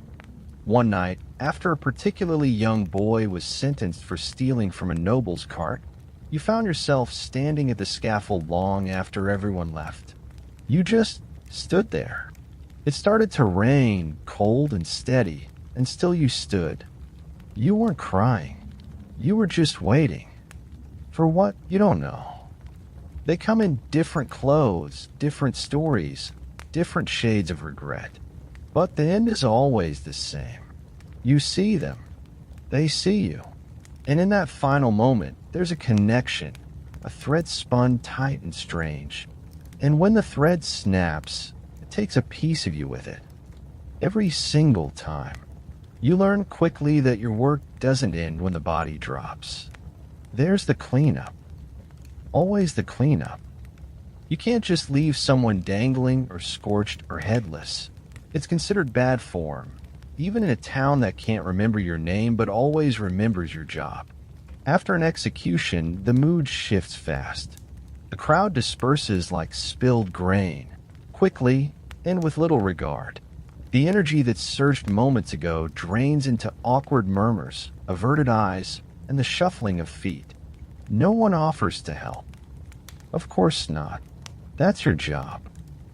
One night, after a particularly young boy was sentenced for stealing from a noble's cart, you found yourself standing at the scaffold long after everyone left. You just stood there. It started to rain, cold and steady, and still you stood. You weren't crying. You were just waiting. For what? You don't know. They come in different clothes, different stories, different shades of regret. But the end is always the same. You see them. They see you. And in that final moment, there's a connection, a thread spun tight and strange. And when the thread snaps, it takes a piece of you with it. Every single time. You learn quickly that your work doesn't end when the body drops. There's the cleanup. Always the cleanup. You can't just leave someone dangling or scorched or headless. It's considered bad form, even in a town that can't remember your name but always remembers your job. After an execution, the mood shifts fast. The crowd disperses like spilled grain, quickly and with little regard. The energy that surged moments ago drains into awkward murmurs, averted eyes, and the shuffling of feet. No one offers to help. Of course not. That's your job.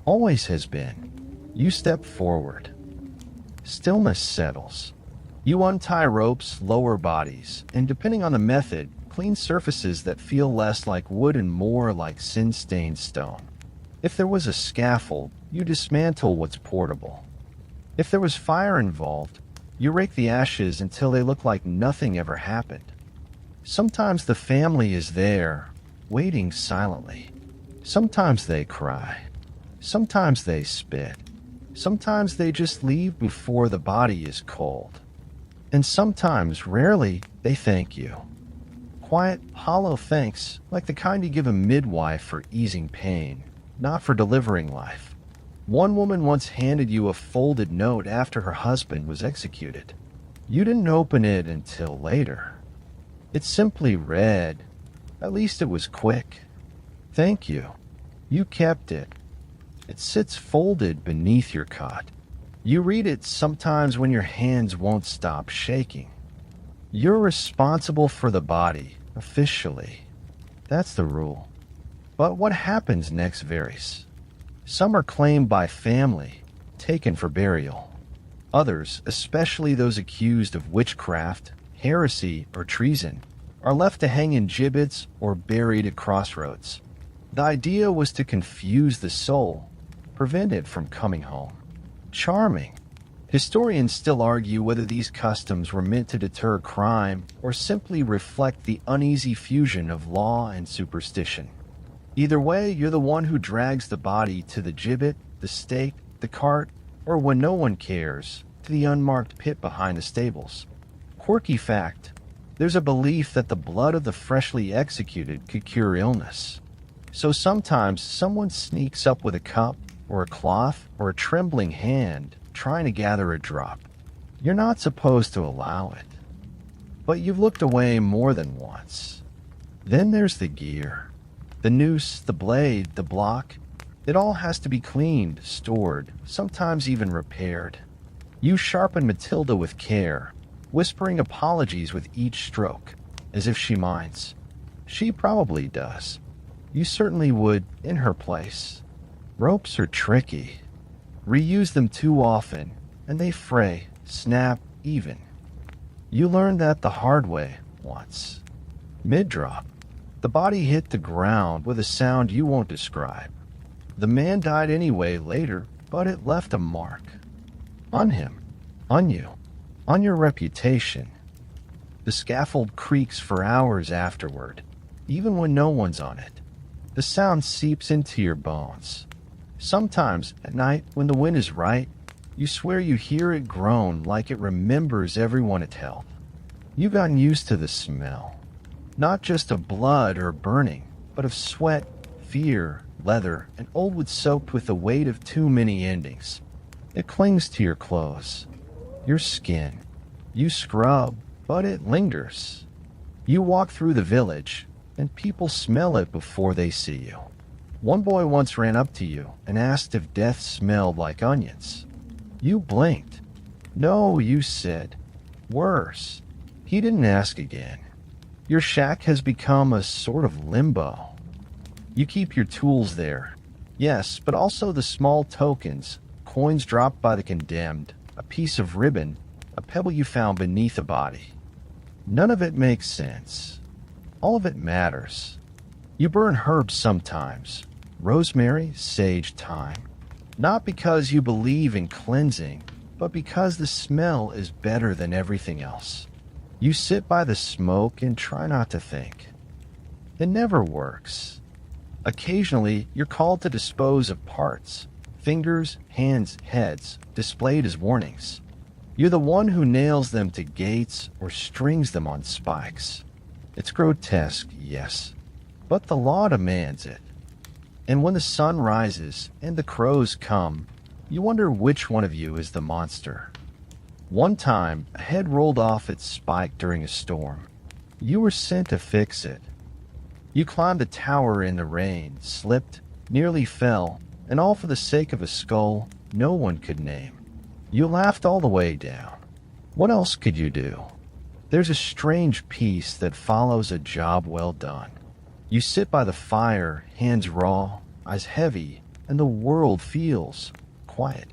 Always has been. You step forward. Stillness settles. You untie ropes, lower bodies, and depending on the method, clean surfaces that feel less like wood and more like sin-stained stone. If there was a scaffold, you dismantle what's portable. If there was fire involved, you rake the ashes until they look like nothing ever happened. Sometimes the family is there, waiting silently. Sometimes they cry. Sometimes they spit. Sometimes they just leave before the body is cold. And sometimes, rarely, they thank you. Quiet, hollow thanks, like the kind you give a midwife for easing pain, not for delivering life. One woman once handed you a folded note after her husband was executed. You didn't open it until later. It simply read, "At least it was quick. Thank you." You kept it. It sits folded beneath your cot. You read it sometimes when your hands won't stop shaking. You're responsible for the body, officially. That's the rule. But what happens next varies. Some are claimed by family, taken for burial. Others, especially those accused of witchcraft, heresy, or treason, are left to hang in gibbets or buried at crossroads. The idea was to confuse the soul, prevent it from coming home. Charming. Historians still argue whether these customs were meant to deter crime or simply reflect the uneasy fusion of law and superstition. Either way, you're the one who drags the body to the gibbet, the stake, the cart, or when no one cares, to the unmarked pit behind the stables. Quirky fact, there's a belief that the blood of the freshly executed could cure illness. So sometimes someone sneaks up with a cup, or a cloth, or a trembling hand, trying to gather a drop. You're not supposed to allow it. But you've looked away more than once. Then there's the gear. The noose, the blade, the block. It all has to be cleaned, stored, sometimes even repaired. You sharpen Matilda with care, whispering apologies with each stroke, as if she minds. She probably does. You certainly would, in her place. Ropes are tricky. Reuse them too often, and they fray, snap, even. You learned that the hard way once. Mid-drop, the body hit the ground with a sound you won't describe. The man died anyway later, but it left a mark. On him, on you, on your reputation. The scaffold creaks for hours afterward, even when no one's on it. The sound seeps into your bones. Sometimes, at night, when the wind is right, you swear you hear it groan like it remembers everyone it held. You've gotten used to the smell, not just of blood or burning, but of sweat, fear, leather, and old wood soaked with the weight of too many endings. It clings to your clothes, your skin. You scrub, but it lingers. You walk through the village, and people smell it before they see you. One boy once ran up to you and asked if death smelled like onions. You blinked. No, you said. Worse. He didn't ask again. Your shack has become a sort of limbo. You keep your tools there. Yes, but also the small tokens, coins dropped by the condemned, a piece of ribbon, a pebble you found beneath a body. None of it makes sense. All of it matters. You burn herbs sometimes. Rosemary, sage, thyme. Not because you believe in cleansing, but because the smell is better than everything else. You sit by the smoke and try not to think. It never works. Occasionally, you're called to dispose of parts, fingers, hands, heads, displayed as warnings. You're the one who nails them to gates or strings them on spikes. It's grotesque, yes, but the law demands it. And when the sun rises and the crows come, you wonder which one of you is the monster. One time, a head rolled off its spike during a storm. You were sent to fix it. You climbed a tower in the rain, slipped, nearly fell, and all for the sake of a skull no one could name. You laughed all the way down. What else could you do? There's a strange peace that follows a job well done. You sit by the fire, hands raw, eyes heavy, and the world feels quiet.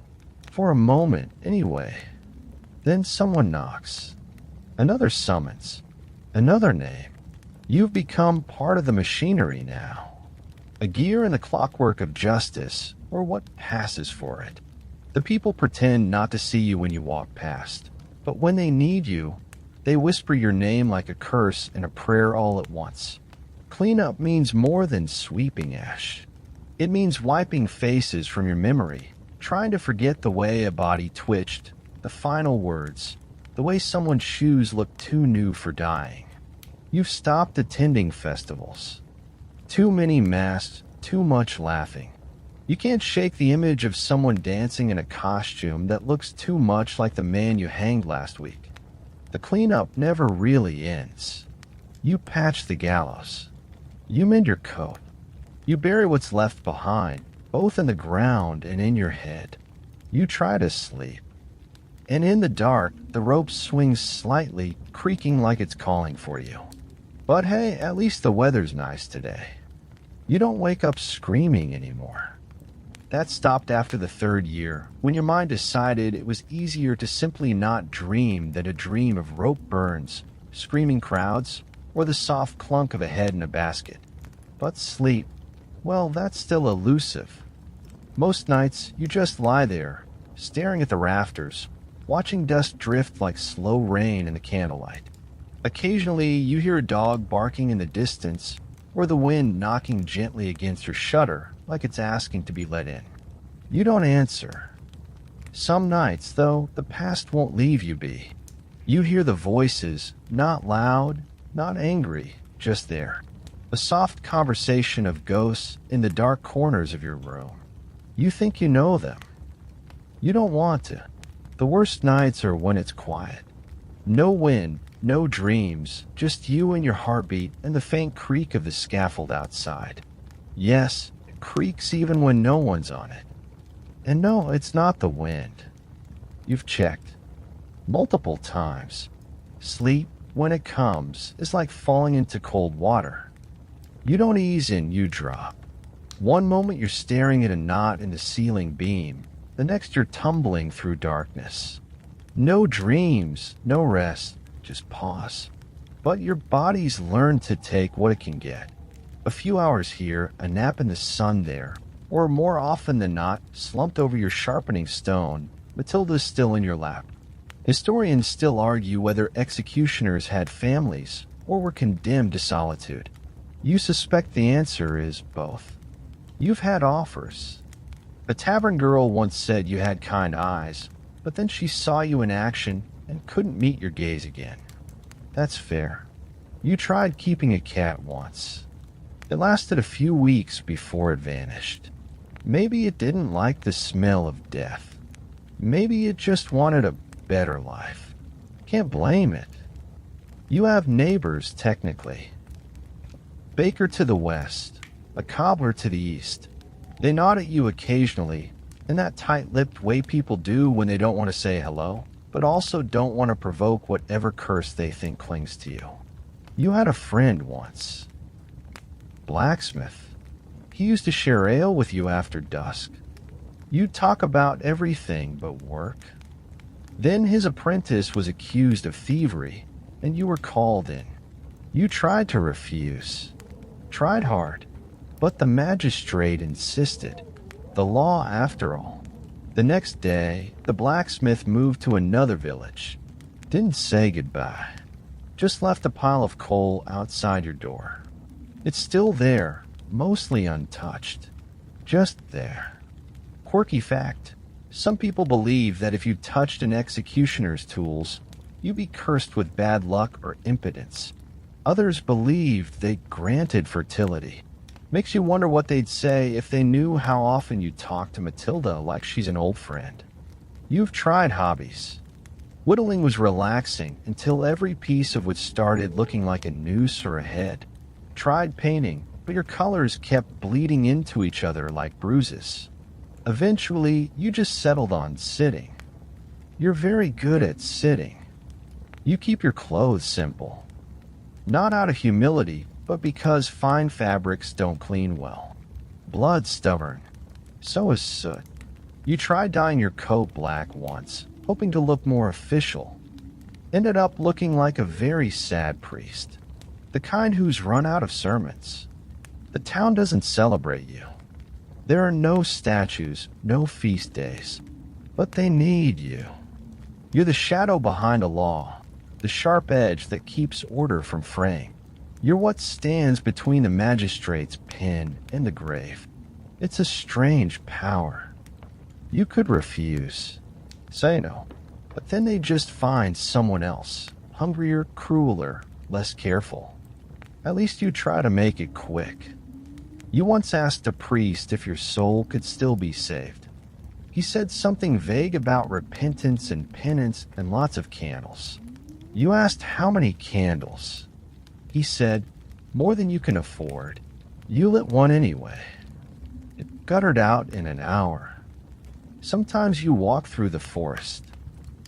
For a moment, anyway. Then someone knocks. Another summons. Another name. You've become part of the machinery now. A gear in the clockwork of justice, or what passes for it. The people pretend not to see you when you walk past, but when they need you, they whisper your name like a curse and a prayer all at once. Cleanup means more than sweeping ash. It means wiping faces from your memory, trying to forget the way a body twitched, the final words, the way someone's shoes looked too new for dying. You've stopped attending festivals. Too many masks, too much laughing. You can't shake the image of someone dancing in a costume that looks too much like the man you hanged last week. The cleanup never really ends. You patch the gallows. You mend your coat. You bury what's left behind, both in the ground and in your head. You try to sleep. And in the dark, the rope swings slightly, creaking like it's calling for you. But hey, at least the weather's nice today. You don't wake up screaming anymore. That stopped after the third year, when your mind decided it was easier to simply not dream than to dream of rope burns, screaming crowds, or the soft clunk of a head in a basket. But sleep, well, that's still elusive. Most nights, you just lie there, staring at the rafters, watching dust drift like slow rain in the candlelight. Occasionally, you hear a dog barking in the distance, or the wind knocking gently against your shutter like it's asking to be let in. You don't answer. Some nights, though, the past won't leave you be. You hear the voices, not loud, not angry, just there. A soft conversation of ghosts in the dark corners of your room. You think you know them. You don't want to. The worst nights are when it's quiet. No wind, no dreams, just you and your heartbeat and the faint creak of the scaffold outside. Yes, it creaks even when no one's on it. And no, it's not the wind. You've checked. Multiple times. Sleep, when it comes, is like falling into cold water. You don't ease in, you drop. One moment you're staring at a knot in the ceiling beam. The next you're tumbling through darkness. No dreams, no rest, just pause. But your body's learned to take what it can get. A few hours here, a nap in the sun there, or more often than not, slumped over your sharpening stone, Matilda's still in your lap. Historians still argue whether executioners had families or were condemned to solitude. You suspect the answer is both. You've had offers. A tavern girl once said you had kind eyes, but then she saw you in action and couldn't meet your gaze again. That's fair. You tried keeping a cat once. It lasted a few weeks before it vanished. Maybe it didn't like the smell of death. Maybe it just wanted a better life. Can't blame it. You have neighbors, technically. Baker to the west, a cobbler to the east. They nod at you occasionally, in that tight-lipped way people do when they don't want to say hello, but also don't want to provoke whatever curse they think clings to you. You had a friend once. Blacksmith. He used to share ale with you after dusk. You'd talk about everything but work. Then his apprentice was accused of thievery, and you were called in. You tried to refuse. Tried hard. But the magistrate insisted. The law, after all. The next day, the blacksmith moved to another village. Didn't say goodbye. Just left a pile of coal outside your door. It's still there, mostly untouched. Just there. Quirky fact. Some people believe that if you touched an executioner's tools, you'd be cursed with bad luck or impotence. Others believed they granted fertility. Makes you wonder what they'd say if they knew how often you talk to Matilda like she's an old friend. You've tried hobbies. Whittling was relaxing until every piece of it started looking like a noose or a head. Tried painting, but your colors kept bleeding into each other like bruises. Eventually, you just settled on sitting. You're very good at sitting. You keep your clothes simple. Not out of humility, but because fine fabrics don't clean well. Blood's stubborn. So is soot. You tried dyeing your coat black once, hoping to look more official. Ended up looking like a very sad priest. The kind who's run out of sermons. The town doesn't celebrate you. There are no statues, no feast days. But they need you. You're the shadow behind a law, the sharp edge that keeps order from fraying. You're what stands between the magistrate's pen and the grave. It's a strange power. You could refuse. Say no. But then they just find someone else. Hungrier, crueler, less careful. At least you try to make it quick. You once asked a priest if your soul could still be saved. He said something vague about repentance and penance and lots of candles. You asked how many candles. He said, more than you can afford. You lit one anyway. It guttered out in an hour. Sometimes you walk through the forest.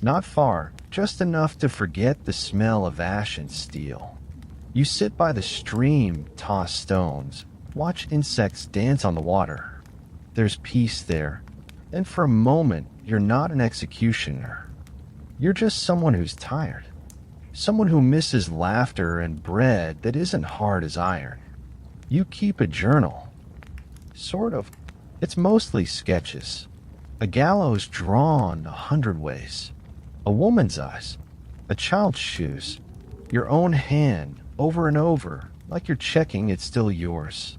Not far, just enough to forget the smell of ash and steel. You sit by the stream, toss stones, watch insects dance on the water. There's peace there, and for a moment, you're not an executioner. You're just someone who's tired. Someone who misses laughter and bread that isn't hard as iron. You keep a journal. Sort of. It's mostly sketches. A gallows drawn 100 ways. A woman's eyes. A child's shoes. Your own hand, over and over, like you're checking it's still yours.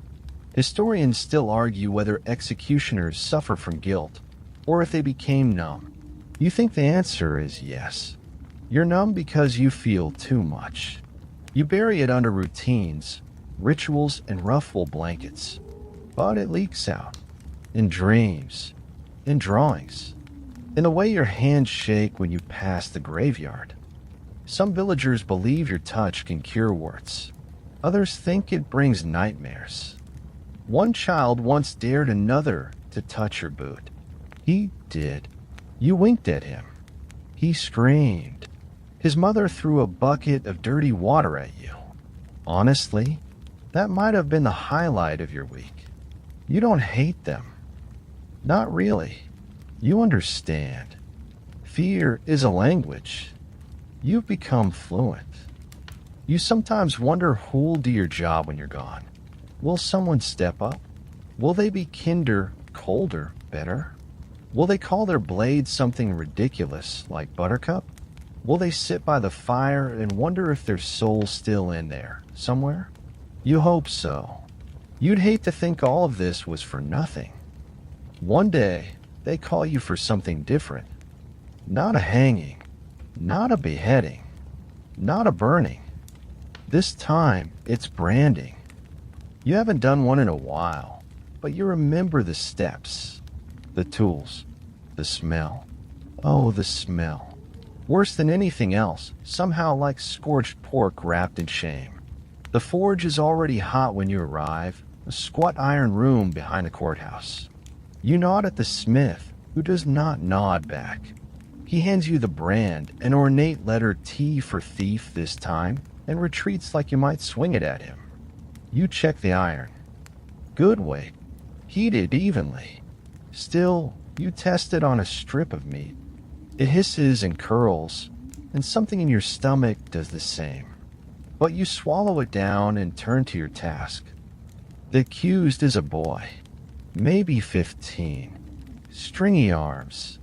Historians still argue whether executioners suffer from guilt, or if they became numb. You think the answer is yes. You're numb because you feel too much. You bury it under routines, rituals, and ruffle blankets. But it leaks out. In dreams. In drawings. In the way your hands shake when you pass the graveyard. Some villagers believe your touch can cure warts. Others think it brings nightmares. One child once dared another to touch your boot. He did. You winked at him. He screamed. His mother threw a bucket of dirty water at you. Honestly, that might have been the highlight of your week. You don't hate them. Not really. You understand. Fear is a language. You've become fluent. You sometimes wonder who'll do your job when you're gone. Will someone step up? Will they be kinder, colder, better? Will they call their blade something ridiculous like buttercup? Will they sit by the fire and wonder if their soul's still in there, somewhere? You hope so. You'd hate to think all of this was for nothing. One day, they call you for something different. Not a hanging, not a beheading, not a burning. This time, it's branding. You haven't done one in a while, but you remember the steps, the tools, the smell. Oh, the smell. Worse than anything else, somehow like scorched pork wrapped in shame. The forge is already hot when you arrive, a squat iron room behind the courthouse. You nod at the smith, who does not nod back. He hands you the brand, an ornate letter T for thief this time, and retreats like you might swing it at him. You check the iron. Good weight, heated evenly. Still, you test it on a strip of meat. It hisses and curls, and something in your stomach does the same. But you swallow it down and turn to your task. The accused is a boy, maybe 15. Stringy arms,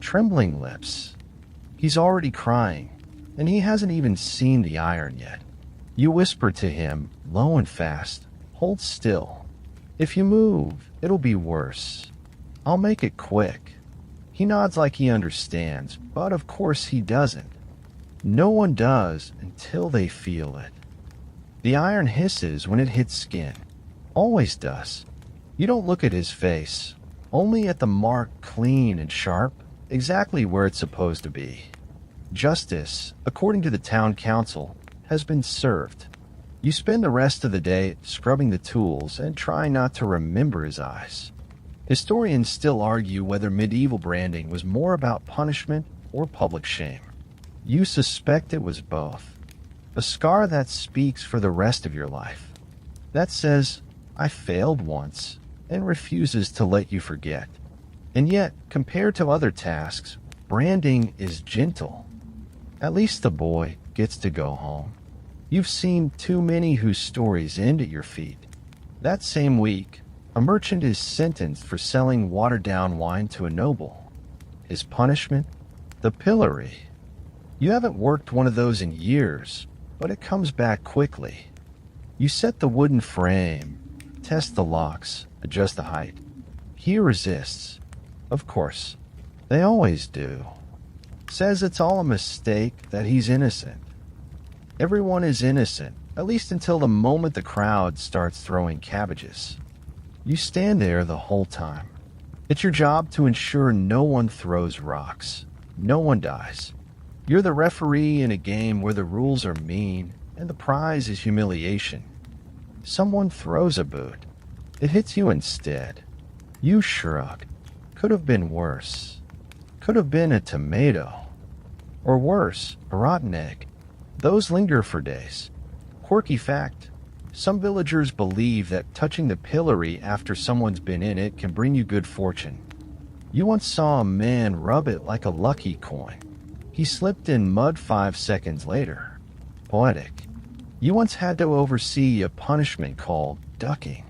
trembling lips. He's already crying, and he hasn't even seen the iron yet. You whisper to him, low and fast, hold still. If you move, it'll be worse. I'll make it quick. He nods like he understands, but of course he doesn't. No one does until they feel it. The iron hisses when it hits skin. Always does. You don't look at his face, only at the mark clean and sharp, exactly where it's supposed to be. Justice, according to the town council, has been served. You spend the rest of the day scrubbing the tools and trying not to remember his eyes. Historians still argue whether medieval branding was more about punishment or public shame. You suspect it was both. A scar that speaks for the rest of your life. That says, I failed once, and refuses to let you forget. And yet, compared to other tasks, branding is gentle. At least the boy gets to go home. You've seen too many whose stories end at your feet. That same week, a merchant is sentenced for selling watered-down wine to a noble. His punishment? The pillory. You haven't worked one of those in years, but it comes back quickly. You set the wooden frame, test the locks, adjust the height. He resists. Of course. They always do. Says it's all a mistake, that he's innocent. Everyone is innocent, at least until the moment the crowd starts throwing cabbages. You stand there the whole time. It's your job to ensure no one throws rocks. No one dies. You're the referee in a game where the rules are mean and the prize is humiliation. Someone throws a boot. It hits you instead. You shrug. Could have been worse. Could have been a tomato. Or worse, a rotten egg. Those linger for days. Quirky fact. Some villagers believe that touching the pillory after someone's been in it can bring you good fortune. You once saw a man rub it like a lucky coin. He slipped in mud 5 seconds later. Poetic. You once had to oversee a punishment called ducking.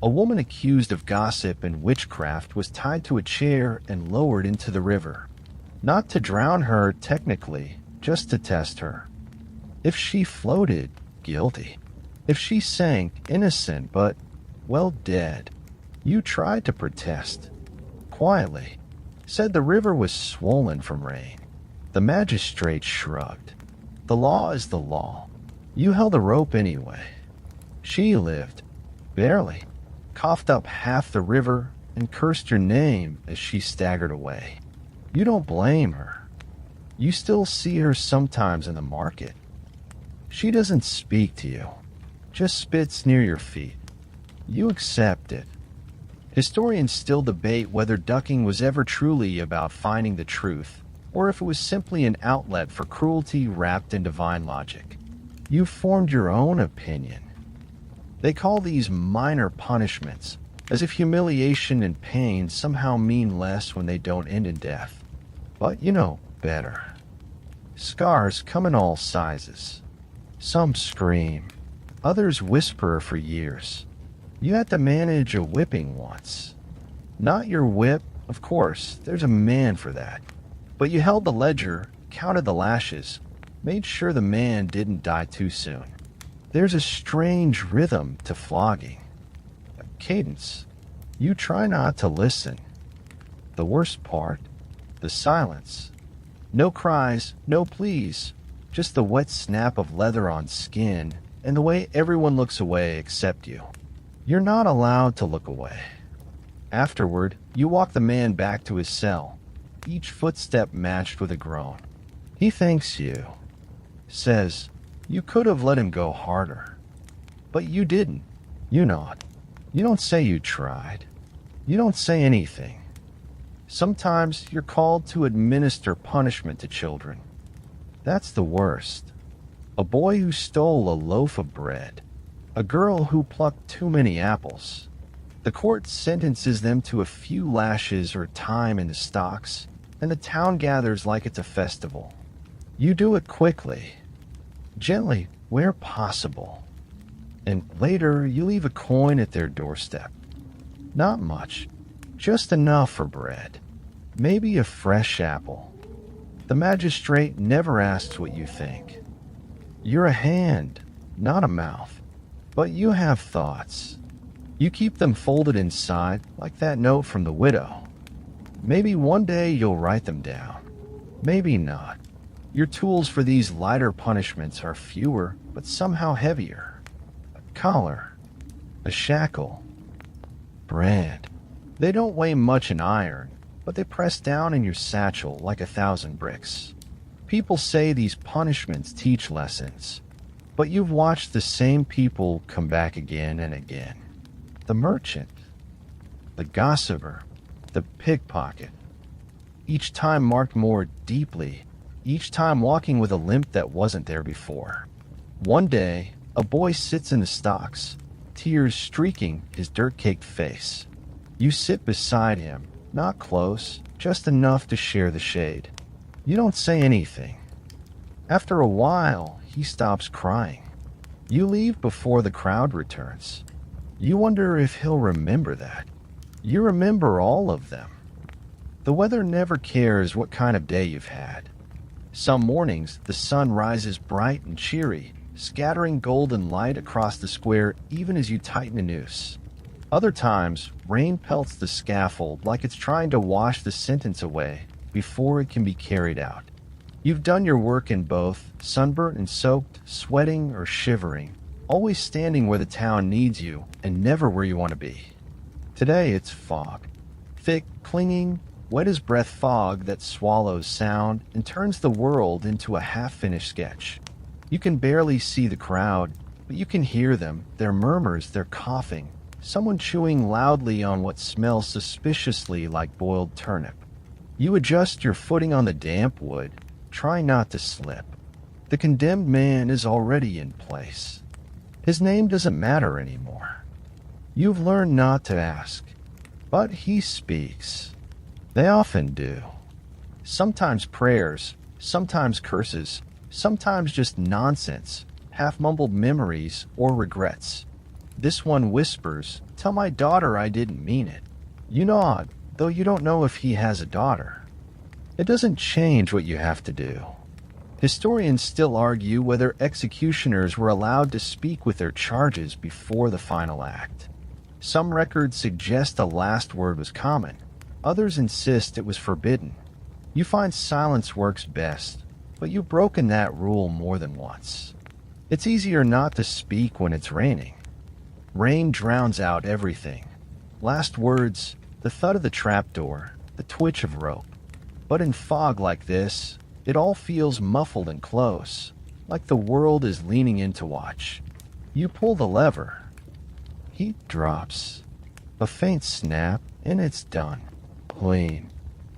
A woman accused of gossip and witchcraft was tied to a chair and lowered into the river. Not to drown her, technically, just to test her. If she floated, guilty. If she sank, innocent, but, well, dead. You tried to protest. Quietly. Said the river was swollen from rain. The magistrate shrugged. The law is the law. You held a rope anyway. She lived. Barely. Coughed up half the river and cursed your name as she staggered away. You don't blame her. You still see her sometimes in the market. She doesn't speak to you. Just spits near your feet. You accept it. Historians still debate whether ducking was ever truly about finding the truth, or if it was simply an outlet for cruelty wrapped in divine logic. You've formed your own opinion. They call these minor punishments, as if humiliation and pain somehow mean less when they don't end in death. But you know better. Scars come in all sizes. Some scream, others whisper for years. You had to manage a whipping once. Not your whip, of course, there's a man for that. But you held the ledger, counted the lashes, made sure the man didn't die too soon. There's a strange rhythm to flogging. A cadence. You try not to listen. The worst part, the silence. No cries, no pleas, just the wet snap of leather on skin and the way everyone looks away except you. You're not allowed to look away. Afterward, you walk the man back to his cell, each footstep matched with a groan. He thanks you, says, you could have let him go harder. But you didn't. You nod. You don't say you tried. You don't say anything. Sometimes you're called to administer punishment to children. That's the worst. A boy who stole a loaf of bread. A girl who plucked too many apples. The court sentences them to a few lashes or time in the stocks, and the town gathers like it's a festival. You do it quickly, gently where possible, and later you leave a coin at their doorstep. Not much, just enough for bread, maybe a fresh apple. The magistrate never asks what you think. You're a hand, not a mouth, but you have thoughts. You keep them folded inside like that note from the widow. Maybe one day you'll write them down, maybe not. Your tools for these lighter punishments are fewer, but somehow heavier. A collar, a shackle, bread. They don't weigh much in iron, but they press down in your satchel like 1,000 bricks. People say these punishments teach lessons, but you've watched the same people come back again and again. The merchant, the gossiper, the pickpocket. Each time marked more deeply, each time walking with a limp that wasn't there before. One day, a boy sits in the stocks, tears streaking his dirt-caked face. You sit beside him, not close, just enough to share the shade. You don't say anything. After a while, he stops crying. You leave before the crowd returns. You wonder if he'll remember that. You remember all of them. The weather never cares what kind of day you've had. Some mornings, the sun rises bright and cheery, scattering golden light across the square even as you tighten a noose. Other times, rain pelts the scaffold like it's trying to wash the sentence away before it can be carried out. You've done your work in both, sunburnt and soaked, sweating or shivering, always standing where the town needs you and never where you want to be. Today it's fog. Thick, clinging, wet as breath fog that swallows sound and turns the world into a half-finished sketch. You can barely see the crowd, but you can hear them, their murmurs, their coughing, someone chewing loudly on what smells suspiciously like boiled turnip. You adjust your footing on the damp wood, try not to slip. The condemned man is already in place. His name doesn't matter anymore. You've learned not to ask, but he speaks. They often do. Sometimes prayers, sometimes curses, sometimes just nonsense, half-mumbled memories or regrets. This one whispers, "Tell my daughter I didn't mean it." You nod, though you don't know if he has a daughter. It doesn't change what you have to do. Historians still argue whether executioners were allowed to speak with their charges before the final act. Some records suggest a last word was common. Others insist it was forbidden. You find silence works best, but you've broken that rule more than once. It's easier not to speak when it's raining. Rain drowns out everything. Last words, the thud of the trapdoor, the twitch of rope. But in fog like this, it all feels muffled and close, like the world is leaning in to watch. You pull the lever. Heat drops. A faint snap, and it's done. Clean.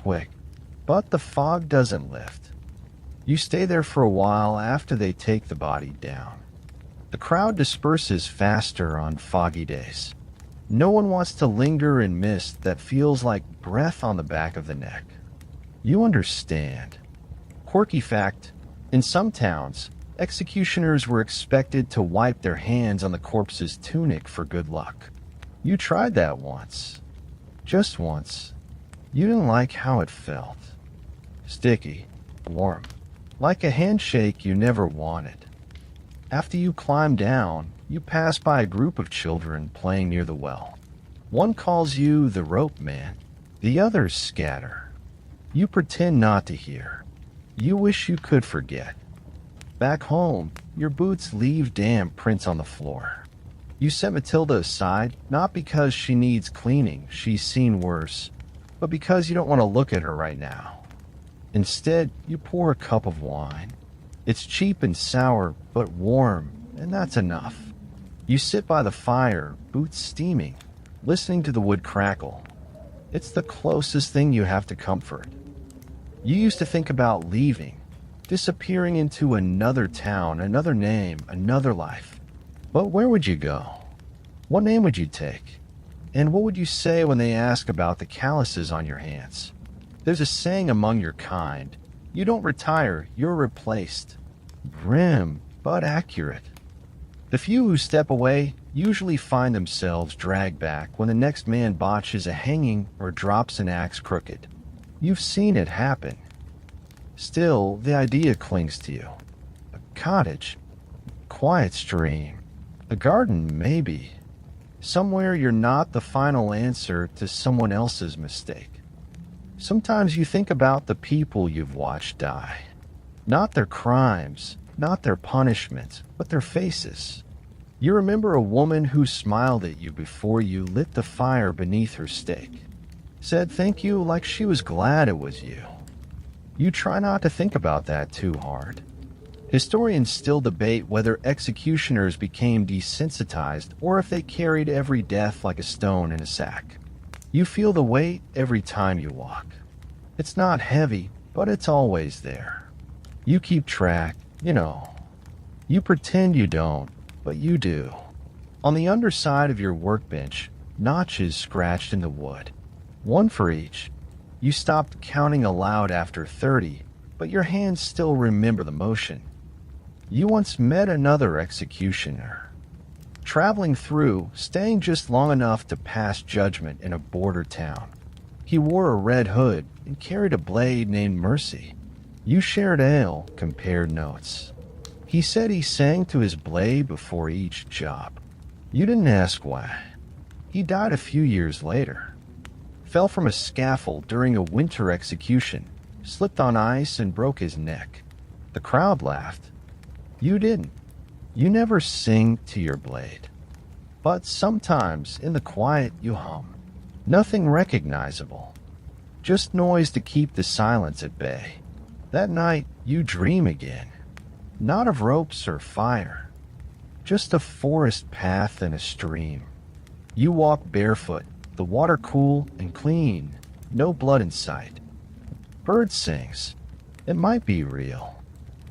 Quick. But the fog doesn't lift. You stay there for a while after they take the body down. The crowd disperses faster on foggy days. No one wants to linger in mist that feels like breath on the back of the neck. You understand. Quirky fact, In some towns, executioners were expected to wipe their hands on the corpse's tunic for good luck. You tried that once. Just once. You didn't like how it felt. Sticky, warm, like a handshake you never wanted. After you climb down, you pass by a group of children playing near the well. One calls you the rope man. The others scatter. You pretend not to hear. You wish you could forget. Back home, your boots leave damp prints on the floor. You set Matilda aside, not because she needs cleaning, she's seen worse, but because you don't want to look at her right now. Instead, you pour a cup of wine. It's cheap and sour, but warm, and that's enough. You sit by the fire, boots steaming, listening to the wood crackle. It's the closest thing you have to comfort. You used to think about leaving, disappearing into another town, another name, another life. But where would you go? What name would you take? And what would you say when they ask about the calluses on your hands? There's a saying among your kind: you don't retire, you're replaced. Grim, but accurate. The few who step away usually find themselves dragged back when the next man botches a hanging or drops an axe crooked. You've seen it happen. Still, the idea clings to you. A cottage, a quiet stream, a garden maybe. Somewhere you're not the final answer to someone else's mistake. Sometimes you think about the people you've watched die. Not their crimes, not their punishments, but their faces. You remember a woman who smiled at you before you lit the fire beneath her stake. Said thank you like she was glad it was you. You try not to think about that too hard. Historians still debate whether executioners became desensitized or if they carried every death like a stone in a sack. You feel the weight every time you walk. It's not heavy, but it's always there. You keep track, you know. You pretend you don't, but you do. On the underside of your workbench, notches scratched in the wood. One for each. You stopped counting aloud after 30, but your hands still remember the motion. You once met another executioner. Traveling through, staying just long enough to pass judgment in a border town. He wore a red hood and carried a blade named Mercy. You shared ale, compared notes. He said he sang to his blade before each job. You didn't ask why. He died a few years later. Fell from a scaffold during a winter execution, slipped on ice and broke his neck. The crowd laughed. You didn't. You never sing to your blade. But sometimes, in the quiet, you hum. Nothing recognizable. Just noise to keep the silence at bay. That night, you dream again. Not of ropes or fire. Just a forest path and a stream. You walk barefoot, the water cool and clean, no blood in sight. Bird sings. It might be real.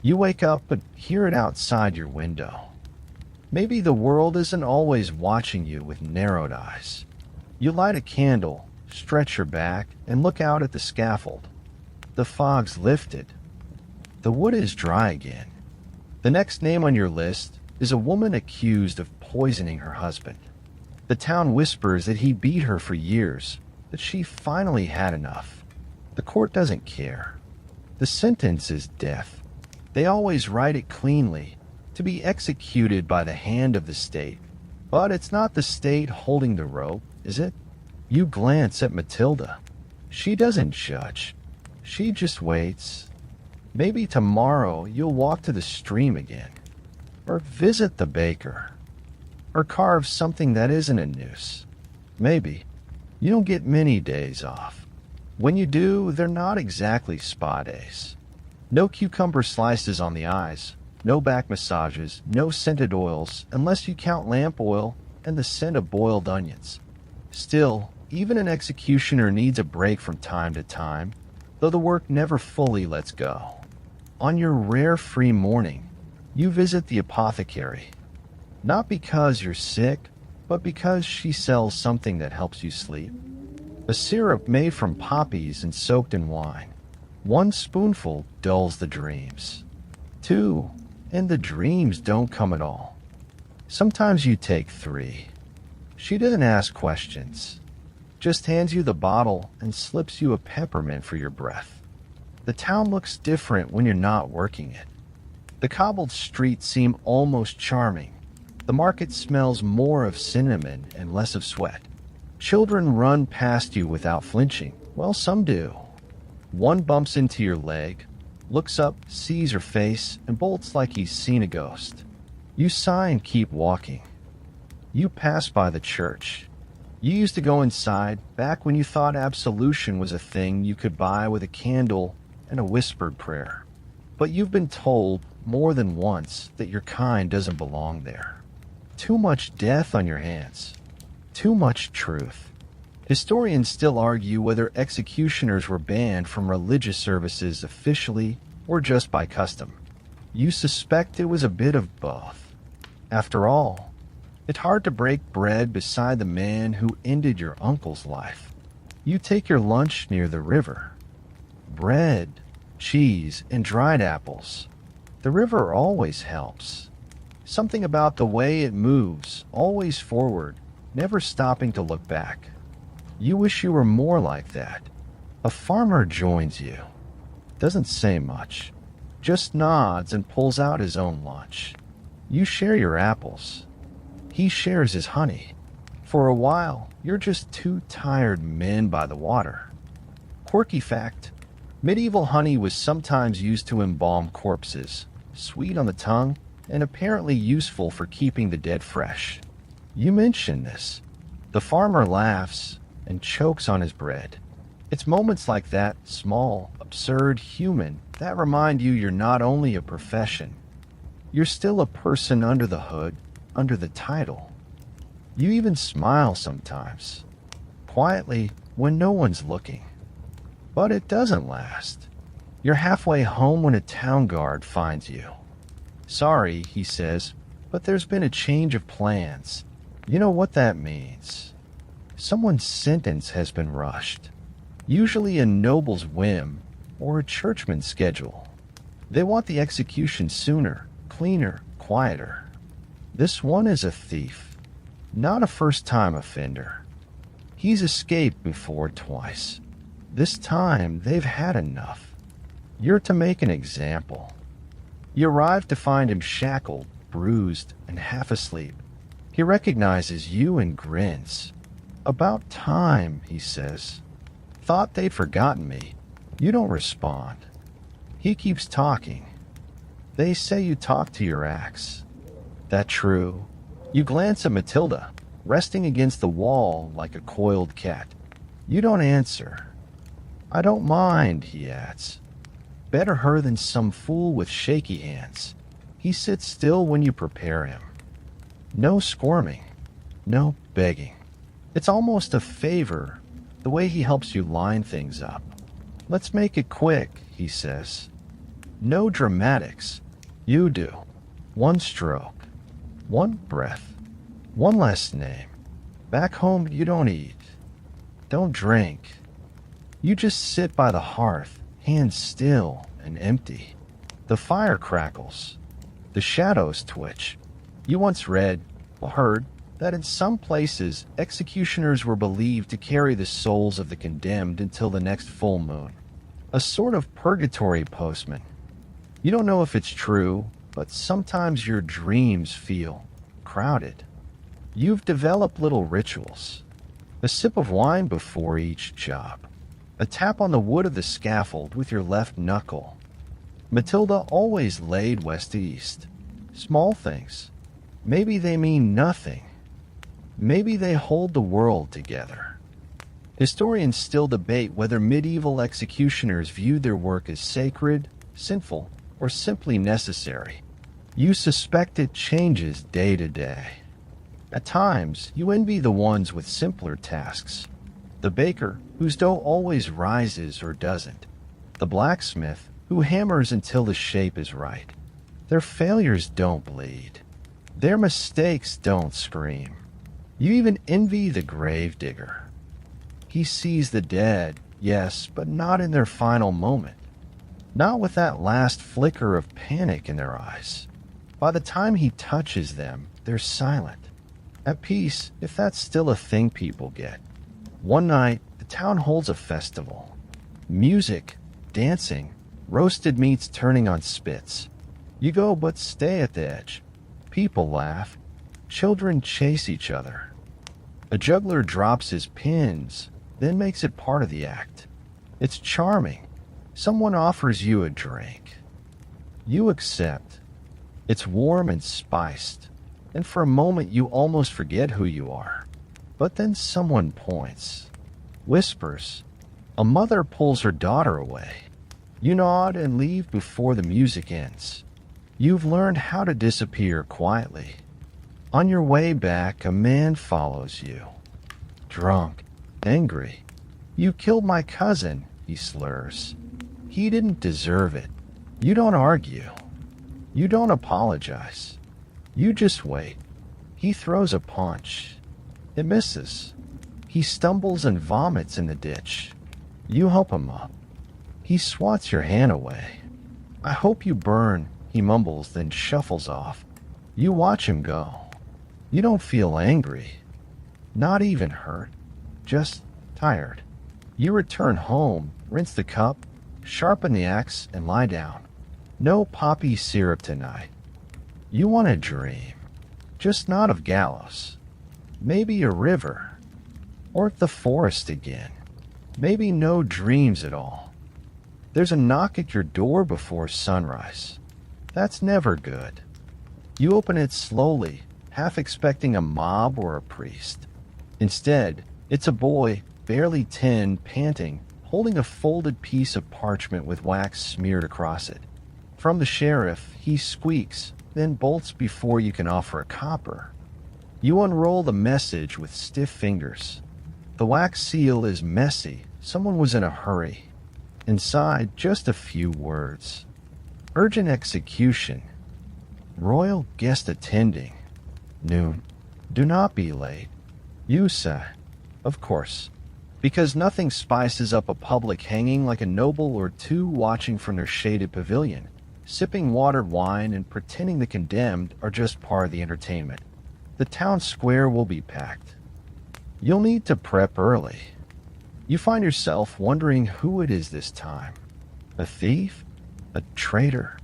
You wake up but hear it outside your window. Maybe the world isn't always watching you with narrowed eyes. You light a candle, stretch your back, and look out at the scaffold. The fog's lifted. The wood is dry again. The next name on your list is a woman accused of poisoning her husband. The town whispers that he beat her for years, that she finally had enough. The court doesn't care. The sentence is death. They always write it cleanly, to be executed by the hand of the state. But it's not the state holding the rope, is it? You glance at Matilda. She doesn't judge. She just waits. Maybe tomorrow you'll walk to the stream again, or visit the baker, or carve something that isn't a noose. Maybe. You don't get many days off. When you do, they're not exactly spa days. No cucumber slices on the eyes, no back massages, no scented oils, unless you count lamp oil and the scent of boiled onions. Still, even an executioner needs a break from time to time, though the work never fully lets go. On your rare free morning, you visit the apothecary. Not because you're sick, but because she sells something that helps you sleep. A syrup made from poppies and soaked in wine. One spoonful dulls the dreams. 2, and the dreams don't come at all. Sometimes you take 3. She doesn't ask questions, just hands you the bottle and slips you a peppermint for your breath. The town looks different when you're not working it. The cobbled streets seem almost charming. The market smells more of cinnamon and less of sweat. Children run past you without flinching. Well, some do. One bumps into your leg, looks up, sees your face, and bolts like he's seen a ghost. You sigh and keep walking. You pass by the church. You used to go inside back when you thought absolution was a thing you could buy with a candle and a whispered prayer. But you've been told more than once that your kind doesn't belong there. Too much death on your hands. Too much truth. Historians still argue whether executioners were banned from religious services officially or just by custom. You suspect it was a bit of both. After all, it's hard to break bread beside the man who ended your uncle's life. You take your lunch near the river. Bread, cheese, and dried apples. The river always helps. Something about the way it moves, always forward, never stopping to look back. You wish you were more like that. A farmer joins you. Doesn't say much. Just nods and pulls out his own lunch. You share your apples. He shares his honey. For a while, you're just two tired men by the water. Quirky fact: medieval honey was sometimes used to embalm corpses, sweet on the tongue, and apparently useful for keeping the dead fresh. You mention this. The farmer laughs and chokes on his bread. It's moments like that, small, absurd, human, that remind you you're not only a profession. You're still a person under the hood, under the title. You even smile sometimes, quietly when no one's looking. But it doesn't last. You're halfway home when a town guard finds you. Sorry, he says, but there's been a change of plans. You know what that means. Someone's sentence has been rushed. Usually a noble's whim or a churchman's schedule. They want the execution sooner, cleaner, quieter. This one is a thief, not a first-time offender. He's escaped before twice. This time, they've had enough. You're to make an example. You arrive to find him shackled, bruised, and half asleep. He recognizes you and grins. About time, he says. Thought they'd forgotten me. You don't respond. He keeps talking. They say you talk to your axe. That true? You glance at Matilda, resting against the wall like a coiled cat. You don't answer. I don't mind, he adds. Better her than some fool with shaky hands. He sits still when you prepare him. No squirming. No begging. It's almost a favor, the way he helps you line things up. Let's make it quick, he says. No dramatics. You do. One stroke. One breath. One last name. Back home, you don't eat. Don't drink. You just sit by the hearth, hands still and empty. The fire crackles. The shadows twitch. You once read, or heard, that in some places, executioners were believed to carry the souls of the condemned until the next full moon. A sort of purgatory postman. You don't know if it's true, but sometimes your dreams feel crowded. You've developed little rituals. A sip of wine before each job. A tap on the wood of the scaffold with your left knuckle. Matilda always laid west-east. Small things. Maybe they mean nothing. Maybe they hold the world together. Historians still debate whether medieval executioners viewed their work as sacred, sinful, or simply necessary. You suspect it changes day to day. At times, you envy the ones with simpler tasks. The baker, whose dough always rises or doesn't. The blacksmith, who hammers until the shape is right. Their failures don't bleed. Their mistakes don't scream. You even envy the gravedigger. He sees the dead, yes, but not in their final moment. not with that last flicker of panic in their eyes. By the time he touches them, they're silent. At peace, if that's still a thing people get. One night, the town holds a festival. Music, dancing, roasted meats turning on spits. You go but stay at the edge. People laugh. Children chase each other. A juggler drops his pins, then makes it part of the act. It's charming. Someone offers you a drink. You accept. It's warm and spiced, and for a moment you almost forget who you are. But then someone points, whispers. A mother pulls her daughter away. You nod and leave before the music ends. You've learned how to disappear quietly. On your way back, a man follows you. Drunk, angry. You killed my cousin, he slurs. He didn't deserve it. You don't argue. You don't apologize. You just wait. He throws a punch. It misses. He stumbles and vomits in the ditch. You help him up. He swats your hand away. I hope you burn, he mumbles, then shuffles off. You watch him go. You don't feel angry. Not even hurt. Just tired. You return home, rinse the cup, sharpen the axe, and lie down. No poppy syrup tonight. You want a dream. Just not of gallows. Maybe a river. Or the forest again. Maybe no dreams at all. There's a knock at your door before sunrise. That's never good. You open it slowly, half expecting a mob or a priest. Instead, it's a boy, barely 10, panting, holding a folded piece of parchment with wax smeared across it. From the sheriff, he squeaks, then bolts before you can offer a copper. You unroll the message with stiff fingers. The wax seal is messy. Someone was in a hurry. Inside, just a few words. Urgent execution. Royal guest attending. Noon. Do not be late. You say. Of course. Because nothing spices up a public hanging like a noble or two watching from their shaded pavilion, sipping watered wine and pretending the condemned are just part of the entertainment. The town square will be packed. You'll need to prep early. You find yourself wondering who it is this time. A thief? A traitor?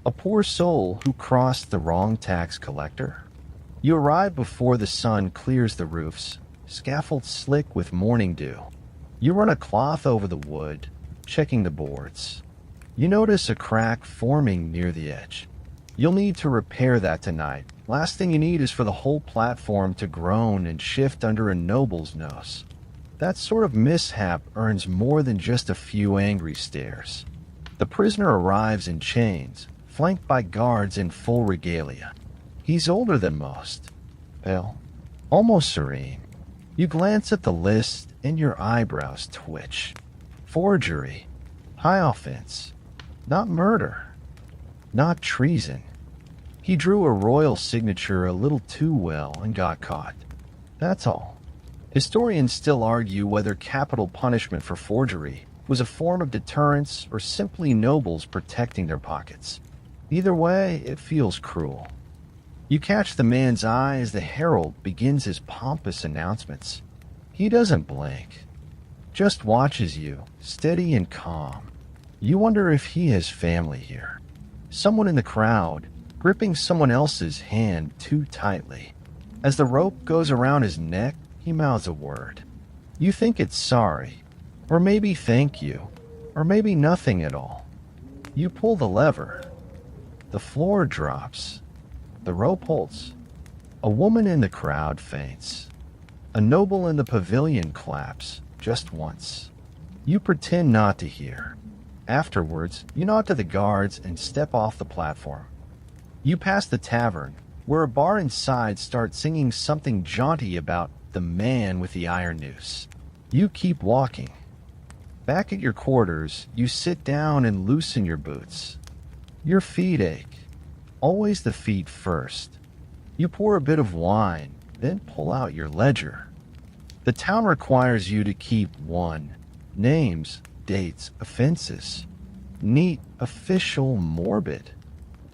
A poor soul who crossed the wrong tax collector? You arrive before the sun clears the roofs, scaffold slick with morning dew. You run a cloth over the wood, checking the boards. You notice a crack forming near the edge. You'll need to repair that tonight. Last thing you need is for the whole platform to groan and shift under a noble's nose. That sort of mishap earns more than just a few angry stares. The prisoner arrives in chains, flanked by guards in full regalia. He's older than most, pale, almost serene. You glance at the list and your eyebrows twitch. Forgery, high offense, not murder, not treason. He drew a royal signature a little too well and got caught. That's all. Historians still argue whether capital punishment for forgery was a form of deterrence or simply nobles protecting their pockets. Either way, it feels cruel. You catch the man's eye as the herald begins his pompous announcements. He doesn't blink, just watches you, steady and calm. You wonder if he has family here. Someone in the crowd, gripping someone else's hand too tightly. As the rope goes around his neck, he mouths a word. You think it's sorry, or maybe thank you, or maybe nothing at all. You pull the lever. The floor drops. The rope holds. A woman in the crowd faints. A noble in the pavilion claps, just once. You pretend not to hear. Afterwards, you nod to the guards and step off the platform. You pass the tavern, where a bar inside starts singing something jaunty about the man with the iron noose. You keep walking. Back at your quarters, you sit down and loosen your boots. Your feet ache. Always the feet first. You pour a bit of wine, then pull out your ledger. The town requires you to keep one. Names, dates, offenses. Neat, official, morbid.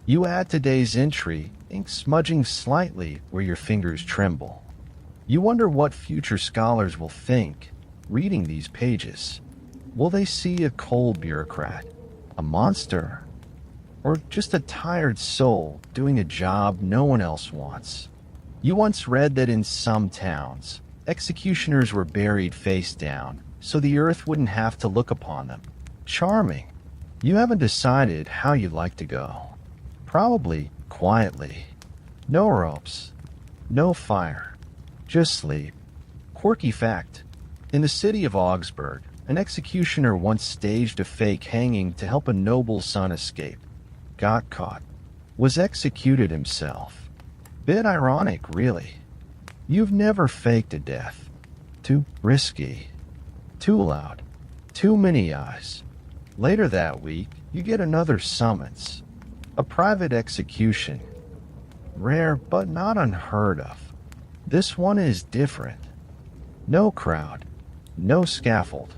You add today's entry, ink smudging slightly where your fingers tremble. You wonder what future scholars will think, reading these pages. Will they see a cold bureaucrat, a monster, or just a tired soul doing a job no one else wants? You once read that in some towns, executioners were buried face down, so the earth wouldn't have to look upon them. Charming. You haven't decided how you'd like to go. Probably quietly. No ropes. No fire. Just sleep. Quirky fact. In the city of Augsburg, an executioner once staged a fake hanging to help a noble's son escape. Got caught. Was executed himself. Bit ironic, really. You've never faked a death. Too risky. Too loud. Too many eyes. Later that week, you get another summons. A private execution. Rare, but not unheard of. This one is different. No crowd. No scaffold.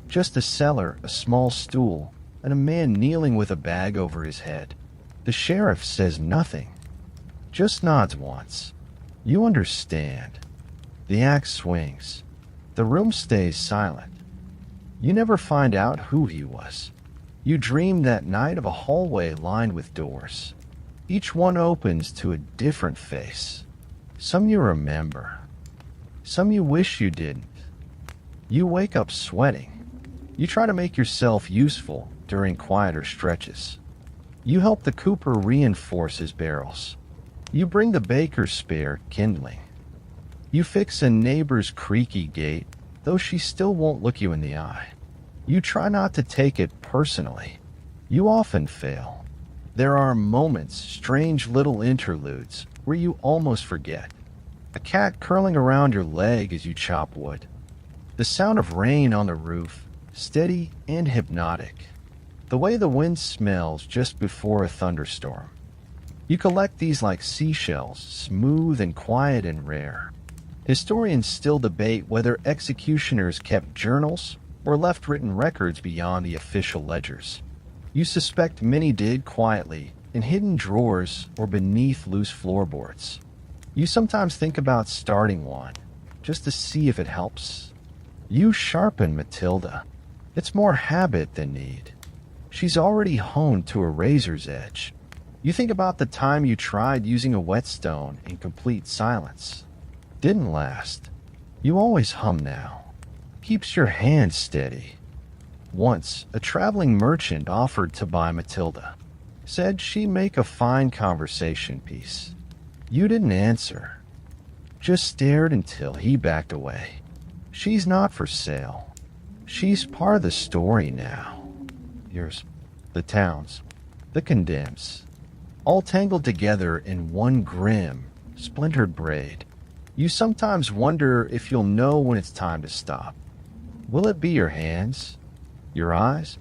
Just a cellar, a small stool, and a man kneeling with a bag over his head. The sheriff says nothing. Just nods once. You understand. The axe swings. The room stays silent. You never find out who he was. You dream that night of a hallway lined with doors. Each one opens to a different face. Some you remember. Some you wish you didn't. You wake up sweating. You try to make yourself useful during quieter stretches. You help the cooper reinforce his barrels. You bring the baker's spare kindling. You fix a neighbor's creaky gate, though she still won't look you in the eye. You try not to take it personally. You often fail. There are moments, strange little interludes, where you almost forget. A cat curling around your leg as you chop wood. The sound of rain on the roof, steady and hypnotic. The way the wind smells just before a thunderstorm. You collect these like seashells, smooth and quiet and rare. Historians still debate whether executioners kept journals or left written records beyond the official ledgers. You suspect many did quietly, in hidden drawers or beneath loose floorboards. You sometimes think about starting one, just to see if it helps. You sharpen Matilda. It's more habit than need. She's already honed to a razor's edge. You think about the time you tried using a whetstone in complete silence. Didn't last. You always hum now. Keeps your hand steady. Once, a traveling merchant offered to buy Matilda. Said she'd make a fine conversation piece. You didn't answer. Just stared until he backed away. She's not for sale. She's part of the story now. Yours, the town's, the condemns. All tangled together in one grim, splintered braid. You sometimes wonder if you'll know when it's time to stop. Will it be your hands? Your eyes?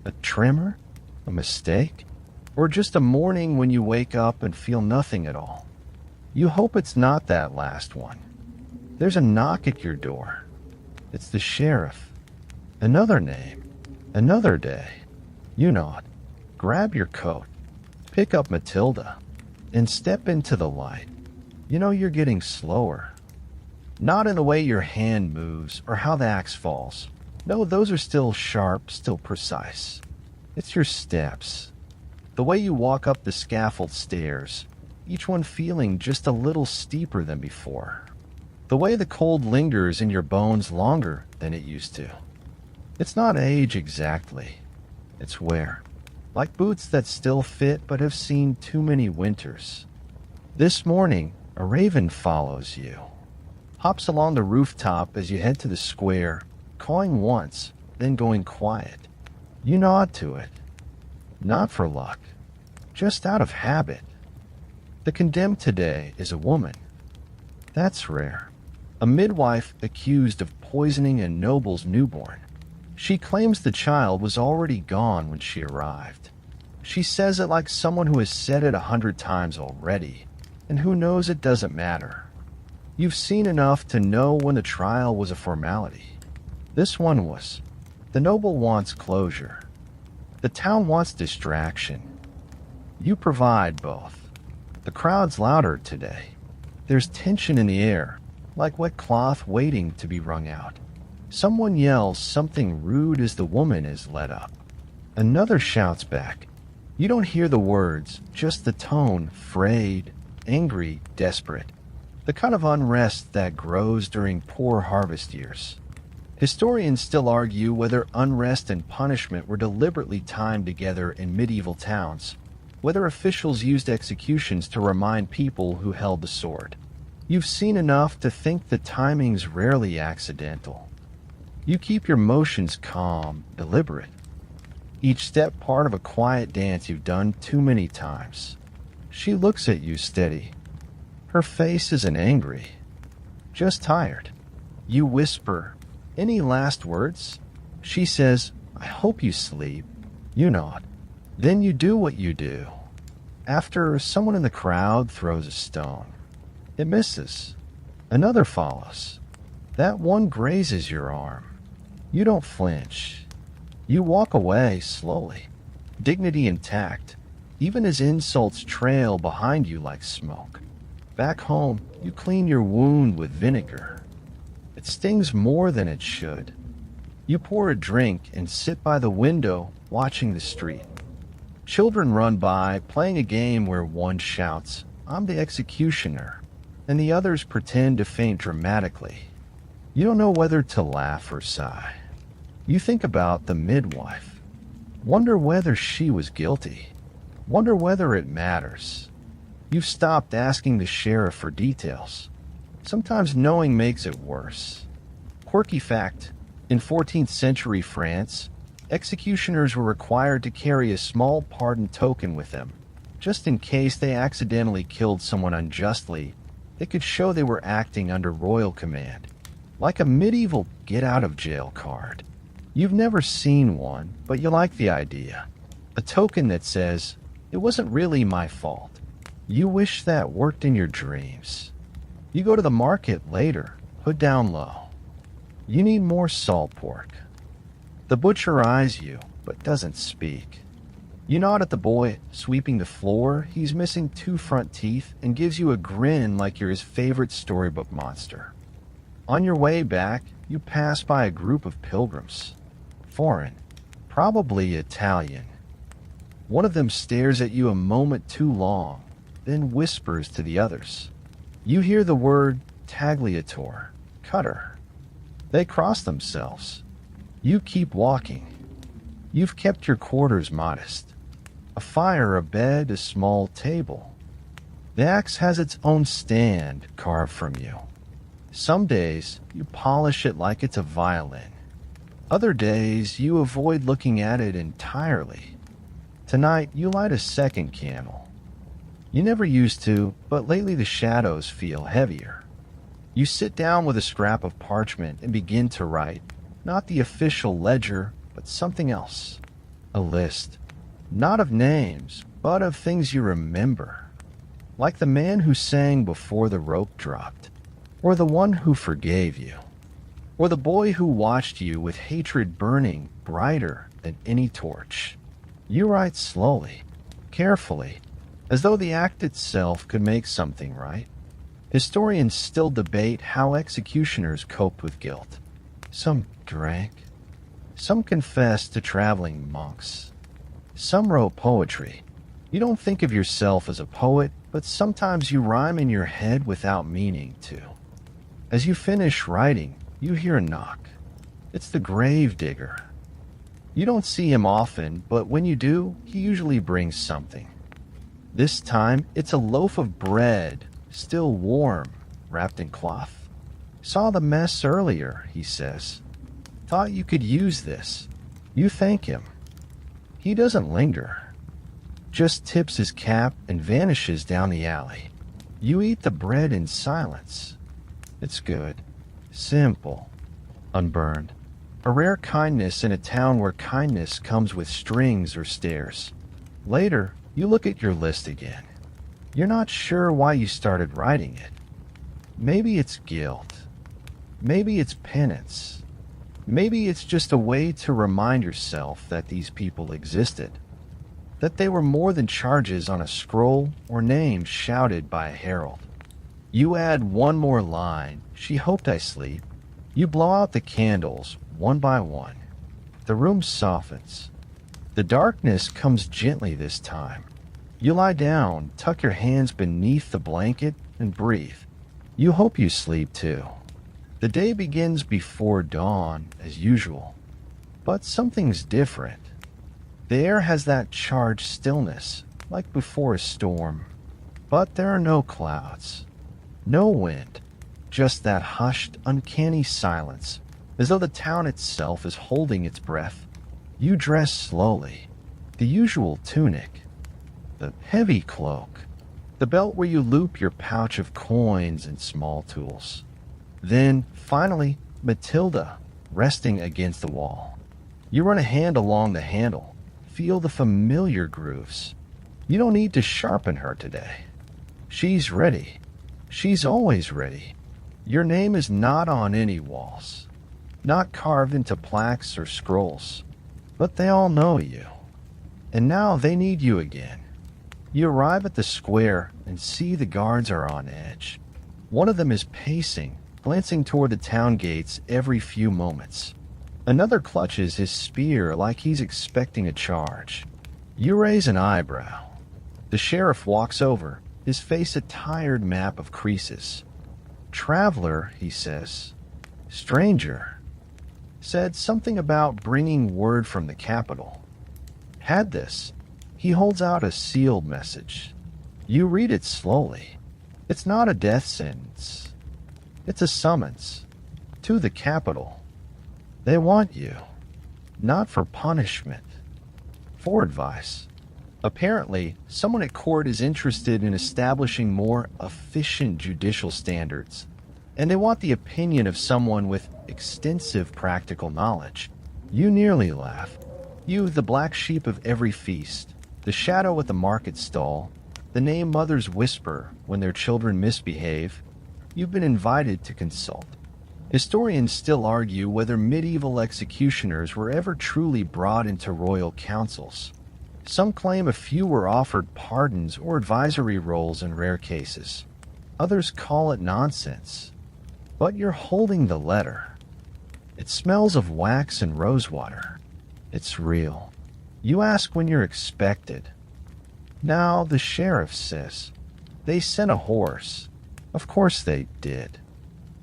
A tremor? A mistake? Or just a morning when you wake up and feel nothing at all? You hope it's not that last one. There's a knock at your door. It's the sheriff. Another name. Another day. You nod. Grab your coat. Pick up Matilda. And step into the light. You know you're getting slower. Not in the way your hand moves or how the axe falls. No, those are still sharp, still precise. It's your steps. The way you walk up the scaffold stairs, each one feeling just a little steeper than before. The way the cold lingers in your bones longer than it used to. It's not age exactly. It's wear. Like boots that still fit but have seen too many winters. This morning, a raven follows you. Hops along the rooftop as you head to the square, cawing once, then going quiet. You nod to it. Not for luck. Just out of habit. The condemned today is a woman. That's rare. A midwife accused of poisoning a noble's newborn. She claims the child was already gone when she arrived. She says it like someone who has said it 100 times already, and who knows it doesn't matter. You've seen enough to know when the trial was a formality. This one was. The noble wants closure. The town wants distraction. You provide both. The crowd's louder today. There's tension in the air, like wet cloth waiting to be wrung out. Someone yells something rude as the woman is led up. Another shouts back. You don't hear the words, just the tone, frayed, angry, desperate. The kind of unrest that grows during poor harvest years. Historians still argue whether unrest and punishment were deliberately timed together in medieval towns, whether officials used executions to remind people who held the sword. You've seen enough to think the timing's rarely accidental. You keep your motions calm, deliberate. Each step part of a quiet dance you've done too many times. She looks at you steady. Her face isn't angry, just tired. You whisper, "Any last words?" She says, "I hope you sleep." You nod. Then you do what you do. After, someone in the crowd throws a stone. It misses. Another follows. That one grazes your arm. You don't flinch. You walk away slowly, dignity intact, even as insults trail behind you like smoke. Back home, you clean your wound with vinegar. It stings more than it should. You pour a drink and sit by the window, watching the street. Children run by, playing a game where one shouts, "I'm the executioner," and the others pretend to faint dramatically. You don't know whether to laugh or sigh. You think about the midwife. Wonder whether she was guilty. Wonder whether it matters. You've stopped asking the sheriff for details. Sometimes knowing makes it worse. Quirky fact, in 14th century France, executioners were required to carry a small pardon token with them, just in case they accidentally killed someone unjustly. It could show they were acting under royal command, like a medieval get-out-of-jail card. You've never seen one, but you like the idea. A token that says, "It wasn't really my fault." You wish that worked in your dreams. You go to the market later, hood down low. You need more salt pork. The butcher eyes you, but doesn't speak. You nod at the boy sweeping the floor. He's missing 2 front teeth and gives you a grin like you're his favorite storybook monster. On your way back, you pass by a group of pilgrims. Foreign, probably Italian. One of them stares at you a moment too long, then whispers to the others. You hear the word tagliatore, cutter. They cross themselves. You keep walking. You've kept your quarters modest. A fire, a bed, a small table. The axe has its own stand carved from you. Some days, you polish it like it's a violin. Other days, you avoid looking at it entirely. Tonight, you light a second candle. You never used to, but lately the shadows feel heavier. You sit down with a scrap of parchment and begin to write, not the official ledger, but something else. A list, not of names, but of things you remember. Like the man who sang before the rope dropped, or the one who forgave you, or the boy who watched you with hatred burning brighter than any torch. You write slowly, carefully, as though the act itself could make something right. Historians still debate how executioners coped with guilt. Some drank. Some confessed to traveling monks. Some wrote poetry. You don't think of yourself as a poet, but sometimes you rhyme in your head without meaning to. As you finish writing, you hear a knock. It's the grave digger. You don't see him often, but when you do, he usually brings something. This time, it's a loaf of bread, still warm, wrapped in cloth. Saw the mess earlier, he says. Thought you could use this. You thank him. He doesn't linger. Just tips his cap and vanishes down the alley. You eat the bread in silence. It's good. Simple. Unburned. A rare kindness in a town where kindness comes with strings or stairs. Later, you look at your list again. You're not sure why you started writing it. Maybe it's guilt. Maybe it's penance. Maybe it's just a way to remind yourself that these people existed, that they were more than charges on a scroll or names shouted by a herald. You add one more line, "She hoped I sleep." You blow out the candles, one by one. The room softens. The darkness comes gently this time. You lie down, tuck your hands beneath the blanket, and breathe. You hope you sleep too. The day begins before dawn, as usual. But something's different. The air has that charged stillness, like before a storm. But there are no clouds. No wind. Just that hushed, uncanny silence, as though the town itself is holding its breath. You dress slowly. The usual tunic. The heavy cloak. The belt where you loop your pouch of coins and small tools. Then, finally, Matilda, resting against the wall. You run a hand along the handle. Feel the familiar grooves. You don't need to sharpen her today. She's ready. She's always ready. Your name is not on any walls, not carved into plaques or scrolls, but they all know you. And now they need you again. You arrive at the square and see the guards are on edge. One of them is pacing, glancing toward the town gates every few moments. Another clutches his spear like he's expecting a charge. You raise an eyebrow. The sheriff walks over, his face a tired map of creases. "Traveler," he says. "Stranger." Said something about bringing word from the capital. Had this. He holds out a sealed message. You read it slowly. It's not a death sentence. It's a summons. To the capital. They want you. Not for punishment. For advice. Apparently, someone at court is interested in establishing more efficient judicial standards, and they want the opinion of someone with extensive practical knowledge. You nearly laugh. You, the black sheep of every feast, the shadow at the market stall, the name mothers whisper when their children misbehave. You've been invited to consult. Historians still argue whether medieval executioners were ever truly brought into royal councils. Some claim a few were offered pardons or advisory roles in rare cases. Others call it nonsense. But you're holding the letter. It smells of wax and rosewater. It's real. You ask when you're expected. Now, the sheriff says, they sent a horse. Of course they did.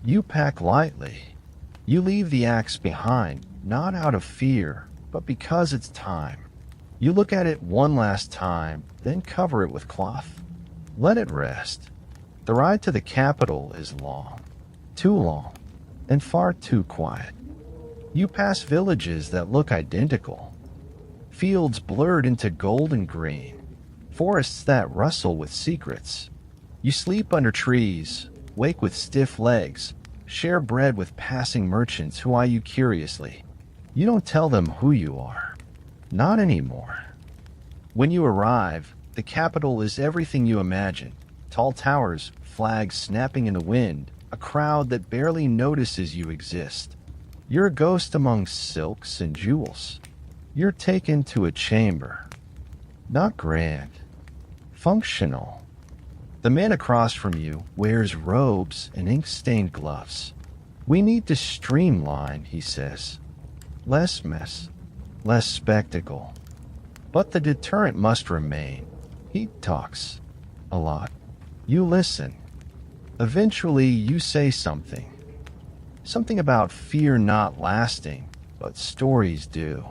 You pack lightly. You leave the axe behind, not out of fear, but because it's time. You look at it one last time, then cover it with cloth. Let it rest. The ride to the capital is long. Too long, and far too quiet. You pass villages that look identical. Fields blurred into gold and green. Forests that rustle with secrets. You sleep under trees, wake with stiff legs, share bread with passing merchants who eye you curiously. You don't tell them who you are. Not anymore. When you arrive, the capital is everything you imagine. Tall towers, flags snapping in the wind, a crowd that barely notices you exist. You're a ghost among silks and jewels. You're taken to a chamber. Not grand. Functional. The man across from you wears robes and ink-stained gloves. We need to streamline, he says. Less mess. Less spectacle. But the deterrent must remain. He talks. A lot. You listen. Eventually, you say something. Something about fear not lasting, but stories do.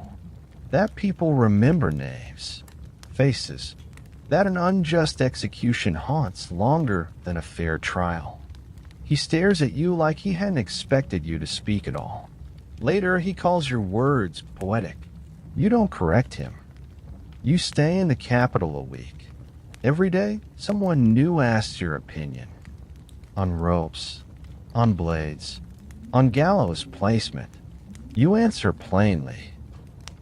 That people remember names, faces, that an unjust execution haunts longer than a fair trial. He stares at you like he hadn't expected you to speak at all. Later, he calls your words poetic. You don't correct him. You stay in the capital a week. Every day, someone new asks your opinion. On ropes, on blades, on gallows placement. You answer plainly,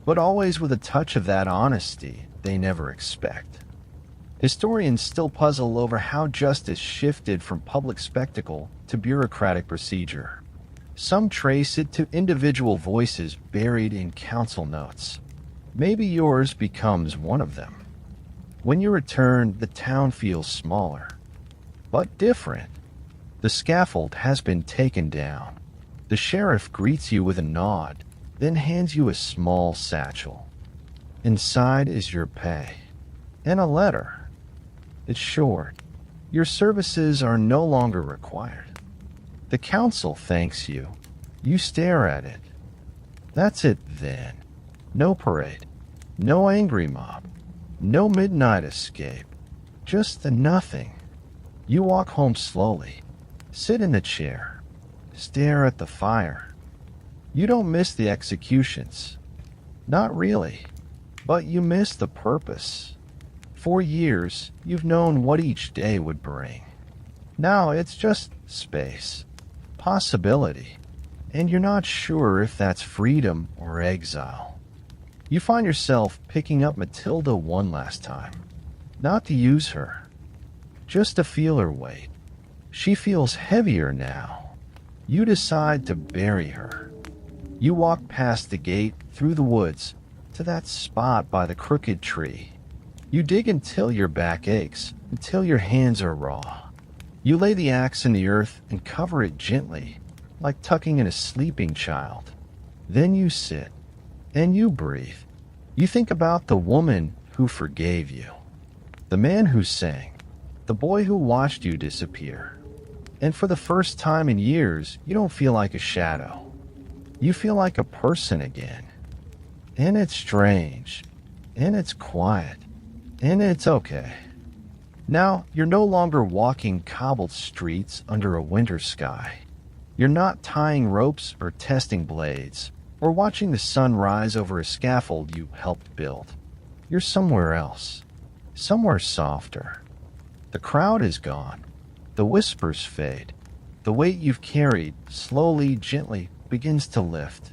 but always with a touch of that honesty they never expect. Historians still puzzle over how justice shifted from public spectacle to bureaucratic procedure. Some trace it to individual voices buried in council notes. Maybe yours becomes one of them. When you return, the town feels smaller, but different. The scaffold has been taken down. The sheriff greets you with a nod, then hands you a small satchel. Inside is your pay and a letter. It's short. Your services are no longer required. The council thanks you. You stare at it. That's it then. No parade. No angry mob. No midnight escape. Just the nothing. You walk home slowly. Sit in the chair. Stare at the fire. You don't miss the executions. Not really. But you miss the purpose. For years, you've known what each day would bring. Now it's just space. Possibility. And you're not sure if that's freedom or exile. You find yourself picking up Matilda one last time. Not to use her. Just to feel her weight. She feels heavier now. You decide to bury her. You walk past the gate, through the woods, to that spot by the crooked tree. You dig until your back aches, until your hands are raw. You lay the axe in the earth and cover it gently, like tucking in a sleeping child. Then you sit, and you breathe. You think about the woman who forgave you, the man who sang, the boy who watched you disappear. And for the first time in years, you don't feel like a shadow. You feel like a person again. And it's strange. And it's quiet. And it's okay. Now, you're no longer walking cobbled streets under a winter sky. You're not tying ropes or testing blades, or watching the sun rise over a scaffold you helped build. You're somewhere else. Somewhere softer. The crowd is gone. The whispers fade. The weight you've carried, slowly, gently, begins to lift.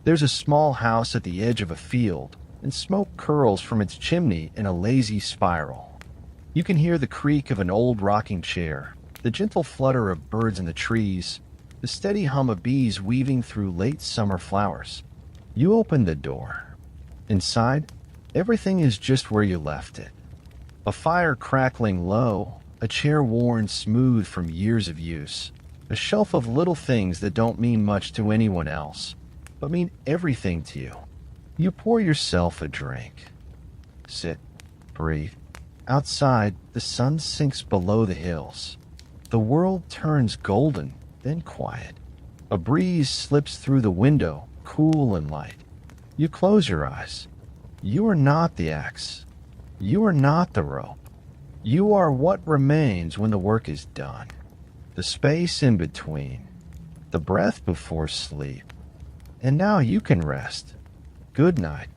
There's a small house at the edge of a field, and smoke curls from its chimney in a lazy spiral. You can hear the creak of an old rocking chair, the gentle flutter of birds in the trees, the steady hum of bees weaving through late summer flowers. You open the door. Inside, everything is just where you left it. A fire crackling low, a chair worn smooth from years of use, a shelf of little things that don't mean much to anyone else, but mean everything to you. You pour yourself a drink. Sit, breathe. Outside, the sun sinks below the hills. The world turns golden, then quiet. A breeze slips through the window, cool and light. You close your eyes. You are not the axe. You are not the rope. You are what remains when the work is done. The space in between. The breath before sleep. And now you can rest. Good night.